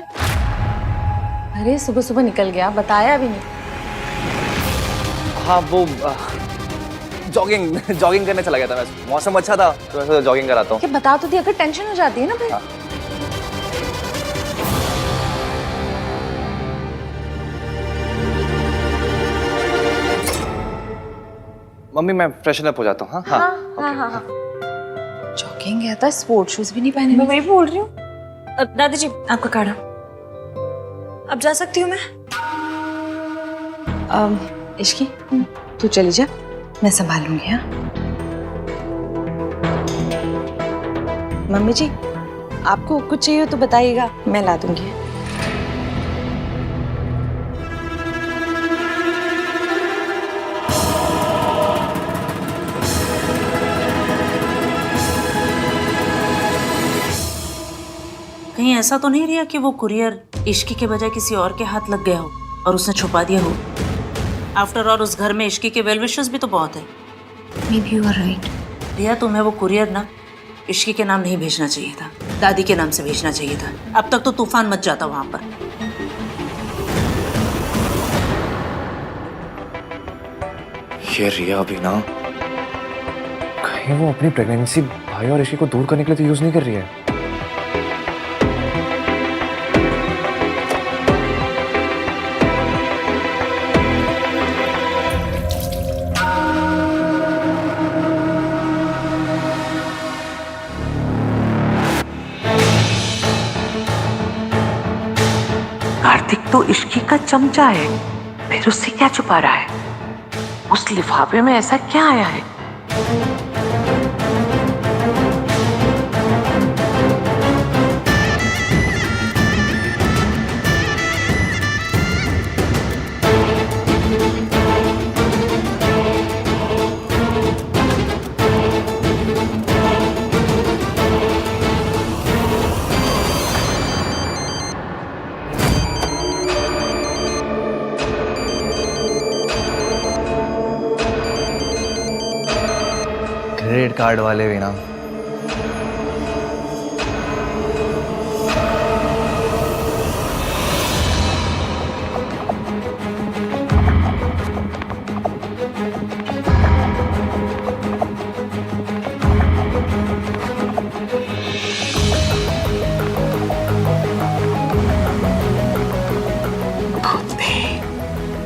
अरे सुबह सुबह निकल गया, बताया भी नहीं। हाँ वो जॉगिंग करने चला गया था मैं, मौसम अच्छा था तो मैं जॉगिंग कराता हूँ। क्या बता तो दिया, अगर टेंशन हो जाती है ना फिर। मम्मी मैं फ्रेशन अप हो जाता हूँ। हाँ हाँ। जॉगिंग गया था, स्पोर्ट शूज भी नहीं पहने। मैं वही बोल रही हूँ। दादी जी आपका काढ़ा। अब जा सकती हूँ मैं? इश्की तू चली जा, मैं संभालूंगी। हाँ मम्मी जी, आपको कुछ चाहिए तो बताइएगा, मैं ला दूंगी। कहीं ऐसा तो नहीं रिया कि वो कुरियर इश्की के बजाय किसी और के हाथ लग गया हो और उसने छुपा दिया हो? आफ्टर ऑल उस घर में इश्की के वेल विशर्स भी तो बहुत है। Maybe you are right. रिया तुम्हें वो कुरियर ना इश्की के नाम नहीं भेजना चाहिए था, दादी के नाम से भेजना चाहिए था। अब तक तो तूफान मच जाता वहां पर। ये रिया भी ना, कहीं वो अपनी प्रेगनेंसी भाई और इश्की को दूर करने के लिए तो यूज नहीं कर रही है। कार्तिक तो इश्की का चमचा है, फिर उससे क्या छुपा रहा है? उस लिफाफे में ऐसा क्या आया है? क्रेडिट कार्ड वाले भी ना।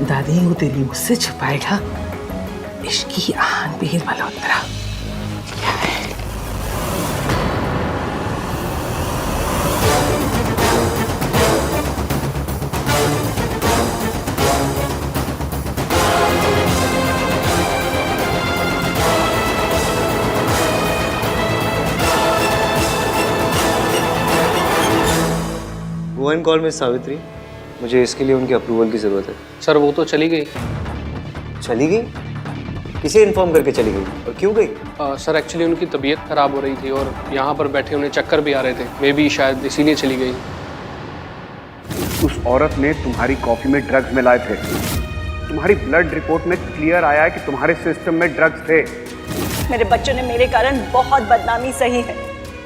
दादी वो तेरी मुझसे छुपाएगा? Ishki Aahan Veer Malhotra. One call miss Savitri, मुझे इसके लिए उनके अप्रूवल की जरूरत है। सर वो तो चली गई। चली गई? किसे इन्फॉर्म करके चली गई और क्यों गई? सर एक्चुअली उनकी तबीयत खराब हो रही थी और यहाँ पर बैठे उन्हें चक्कर भी आ रहे थे, मे बी शायद इसीलिए चली गई। उस औरत ने तुम्हारी कॉफी में ड्रग्स मिलाए थे। तुम्हारी ब्लड रिपोर्ट में क्लियर आया है कि तुम्हारे सिस्टम में ड्रग्स थे। मेरे बच्चों ने मेरे कारण बहुत बदनामी सही है,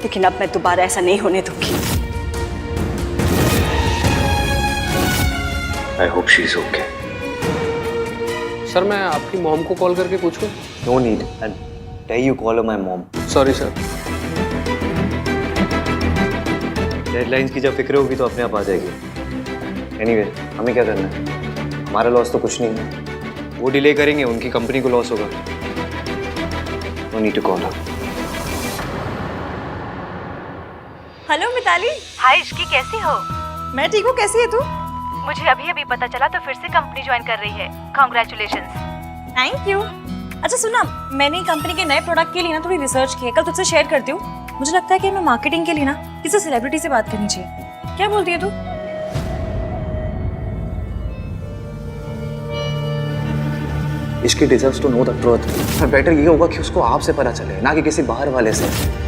लेकिन अब मैं दोबारा ऐसा नहीं होने दूंगी। I hope she is okay. Sir मैं आपकी मॉम को कॉल करके पूछूं? No need, and tell you call my mom. Sorry sir. Deadlines की जब फिक्र होगी तो अपने आप आ जाएगी। एनीवे, हमें क्या करना है? हमारा लॉस तो कुछ नहीं है। वो डिले करेंगे, उनकी कंपनी को लॉस होगा। No need to call her. Hello Mitali. Hi Ishki, कैसी हो? मैं ठीक हूँ, कैसी है तू? मुझे अभी अभी पता चला तो फिर से कंपनी ज्वाइन कर रही है। कांग्रेचुलेशंस। Thank you. अच्छा सुना, मैंने कंपनी के नए प्रोडक्ट के लिए ना थोड़ी रिसर्च की है, कल तुझसे शेयर करती हूँ। मुझे लगता है कि हमें मार्केटिंग के लिए ना किसी सेलिब्रिटी से बात करनी चाहिए। क्या बोलती है तू? इसकी deserves to know the truth. Better ये होगा कि उसको आपसे पता चले, ना कि किसी बाहर वाले से।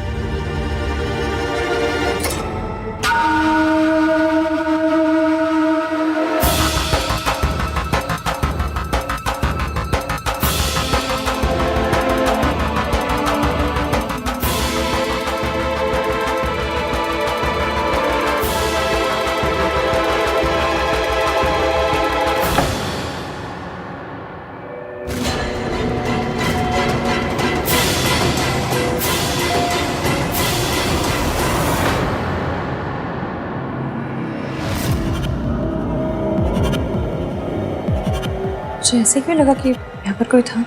मुझे ऐसे क्यों लगा कि यहाँ पर कोई था?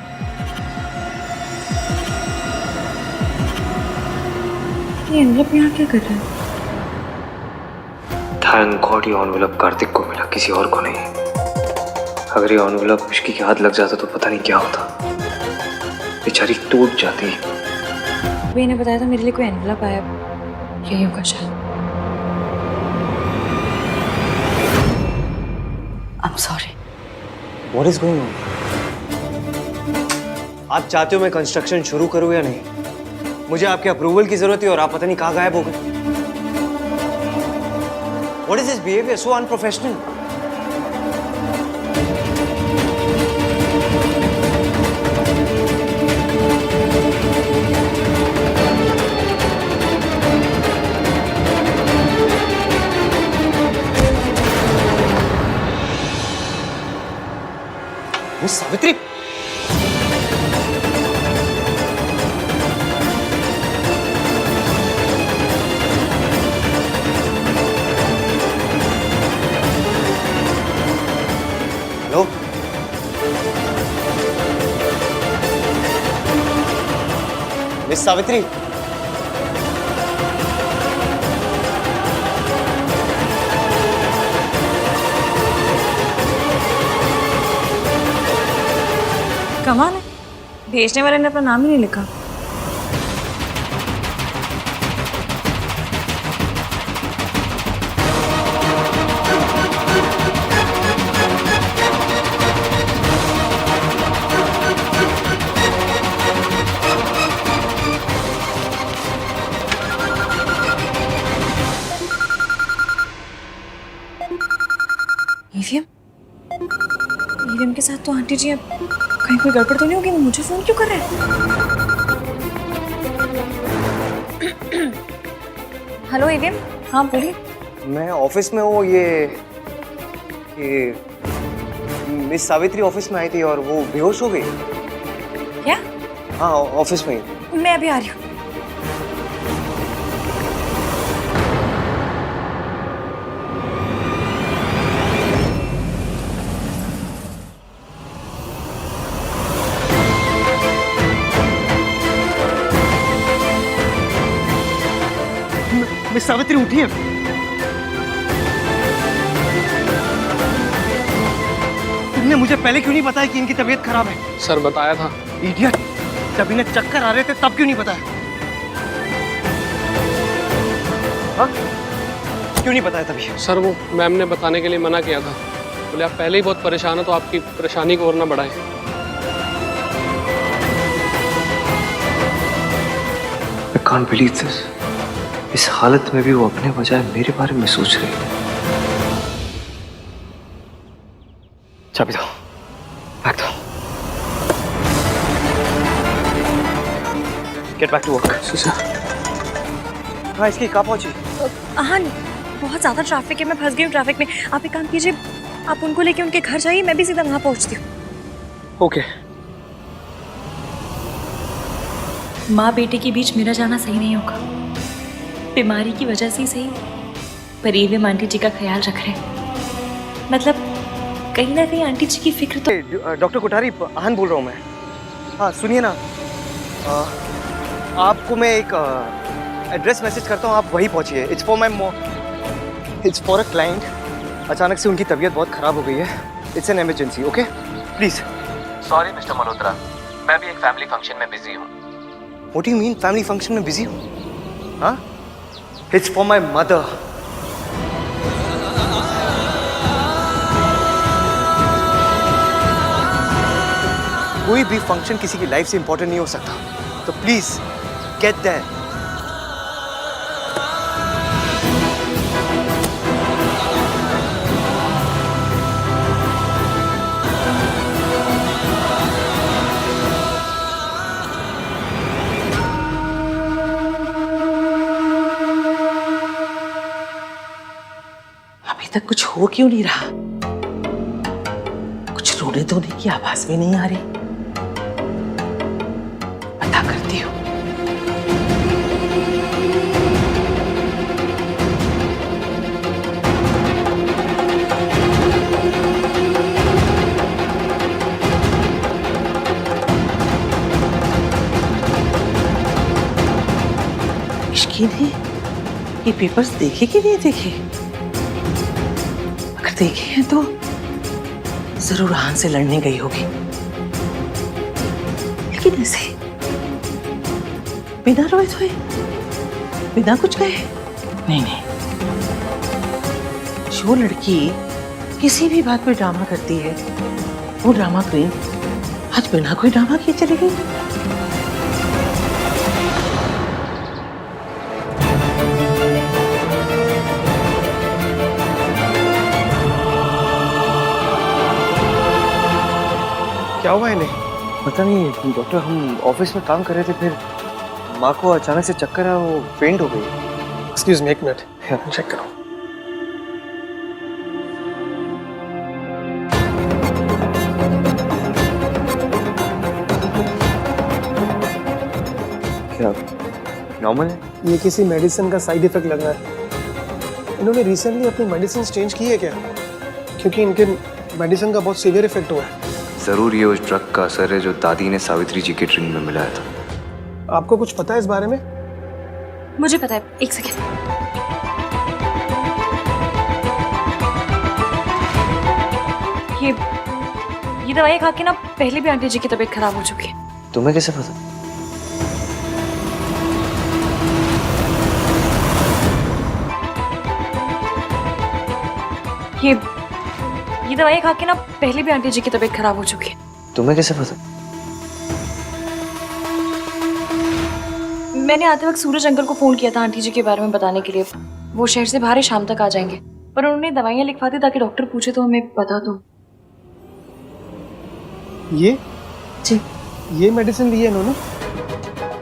ये एनवलप यहाँ क्या कर रहा है? थैंक गॉड ये एनवलप कार्तिक को मिला, किसी और को नहीं। अगर ये एनवलप इश्की के हाथ लग जाता तो पता नहीं क्या होता। बेचारी टूट जाती। मैंने बताया था मेरे लिए कोई एनवलप आया, यही होगा शायद। I'm sorry. What is going on? आप चाहते हो मैं कंस्ट्रक्शन शुरू करूं या नहीं? मुझे आपके अप्रूवल की जरूरत है और आप पता नहीं कहाँ गायब हो गए। What is this behavior? So unprofessional. Miss Savitri, hello, miss Savitri, कमाल है, भेजने वाले ने अपना नाम ही नहीं लिखा। ईवीएम के साथ तो आंटी जी अब कहीं कोई गड़बड़ तो नहीं होगी? मुझे फोन क्यों कर रहे हैं? Hello EVM. हाँ बोलिए। मैं ऑफिस में हूँ। ये मिस सावित्री ऑफिस में आई थी और वो बेहोश हो गई। क्या? हाँ ऑफिस में ही। मैं अभी आ रही हूँ। मिस सावित्री उठिए। तुमने मुझे पहले क्यों नहीं बताया कि इनकी तबीयत खराब है? सर बताया था। इडियट, जब इन्हें चक्कर आ रहे थे तब क्यों नहीं बताया? हाँ? क्यों नहीं बताया तभी? सर वो मैम ने बताने के लिए मना किया था, बोले आप पहले ही बहुत परेशान हो तो आपकी परेशानी को और ना बढ़ाएं। I can't believe this. इस हालत में भी वो अपने बजाय मेरे बारे में सोच रही है। चाबी दो, बैग दो। Get back to work. हाँ, इसकी कहाँ पहुंची? आहान, बहुत ज़्यादा ट्रैफिक है, मैं फंस गई हूँ ट्रैफिक में। आप एक काम कीजिए, आप उनको लेके उनके घर जाइए, मैं भी सीधा वहाँ पहुँचती हूँ। ओके। माँ बेटे के बीच मेरा जाना सही नहीं होगा। बीमारी की वजह से ही सही, पर ये भी आंटी जी का ख्याल रख रहे हैं। मतलब कहीं ना कहीं आंटी जी की फिक्र तो। डॉक्टर कोठारी, आहान बोल रहा हूँ मैं। हाँ सुनिए ना, आपको मैं एक एड्रेस मैसेज करता हूँ, आप वहीं पहुँचिए। It's for my mom, it's for a client. अचानक से उनकी तबीयत बहुत ख़राब हो गई है। It's an emergency, okay please. Sorry mister Malhotra, मैं भी एक फैमिली फंक्शन में बिजी हूँ। What do you mean family function में बिजी हूँ? हाँ, इट्स फॉर माई मदर। कोई भी फंक्शन किसी की लाइफ से इंपॉर्टेंट नहीं हो सकता, तो प्लीज गेट दैट। अभी तक कुछ हो क्यों नहीं रहा? कुछ रोने धोने की आवाज भी नहीं आ रही। पता करती हूँ। इश्की ने ये पेपर्स देखे कि नहीं देखे? अगर देखे हैं तो जरूर आहान से लड़ने गई होगी, लेकिन ऐसे बिना रोए धोए, बिना कुछ कहे? नहीं नहीं, जो लड़की किसी भी बात पे ड्रामा करती है वो ड्रामा क्वीन आज बिना कोई ड्रामा किए चली गई। क्या हुआ इन्हें? पता नहीं डॉक्टर, हम ऑफिस में काम कर रहे थे, फिर माँ को अचानक से चक्कर आया, वो फेंट हो गई। एक्सक्यूज मी, एक मिनट चेक करो। क्या नॉर्मल है? ये किसी मेडिसिन का साइड इफेक्ट लग रहा है। इन्होंने रिसेंटली अपनी मेडिसिन चेंज की है क्या? क्योंकि इनके मेडिसिन का बहुत सीवियर इफेक्ट हुआ है। जरूर ये उस ड्रग का असर है जो दादी ने सावित्री जी के ड्रिंक में मिलाया था। आपको कुछ पता है इस बारे में? मुझे पता है, एक सेकेंड। ये दवाई खा के ना पहले भी आंटी जी की तबीयत खराब हो चुकी है। तुम्हें कैसे पता? ये दवाई खा के ना पहले भी आंटी जी की तबीयत खराब हो चुकी है। तुम्हें कैसे पता? मैंने आते वक्त सूरज अंकल को फोन किया था आंटी जी के बारे में बताने के लिए। वो शहर से बाहर है, शाम तक आ जाएंगे, पर उन्होंने दवाइयाँ लिखवा दी ताकि डॉक्टर पूछे तो हमें बता दो। ये जी, ये मेडिसिन ली है इन्होंने?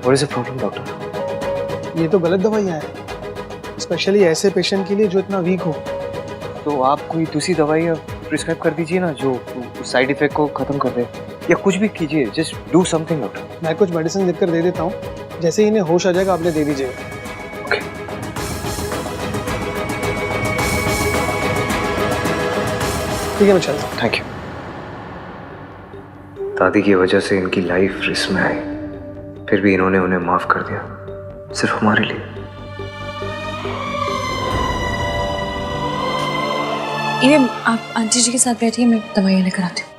What is the problem, doctor? ये तो गलत दवाइयाँ हैं, स्पेशली ऐसे पेशेंट के लिए जो इतना वीक हो। तो आप कोई दूसरी दवाई प्रिस्क्राइब कर दीजिए ना, जो साइड इफेक्ट को खत्म कर दे, या कुछ भी कीजिए। Just do something doctor. मैं कुछ मेडिसिन लिख कर दे देता हूँ, जैसे ही इन्हें होश आ जाएगा आप दे दीजिएगा। ठीक है, मैं चलता हूँ। Thank you. दादी की वजह से इनकी लाइफ रिस्क में आई, फिर भी इन्होंने उन्हें माफ कर दिया, सिर्फ हमारे लिए। ये आप आंटी जी के साथ बैठिए, मैं दवाइयाँ लेकर आती हूँ।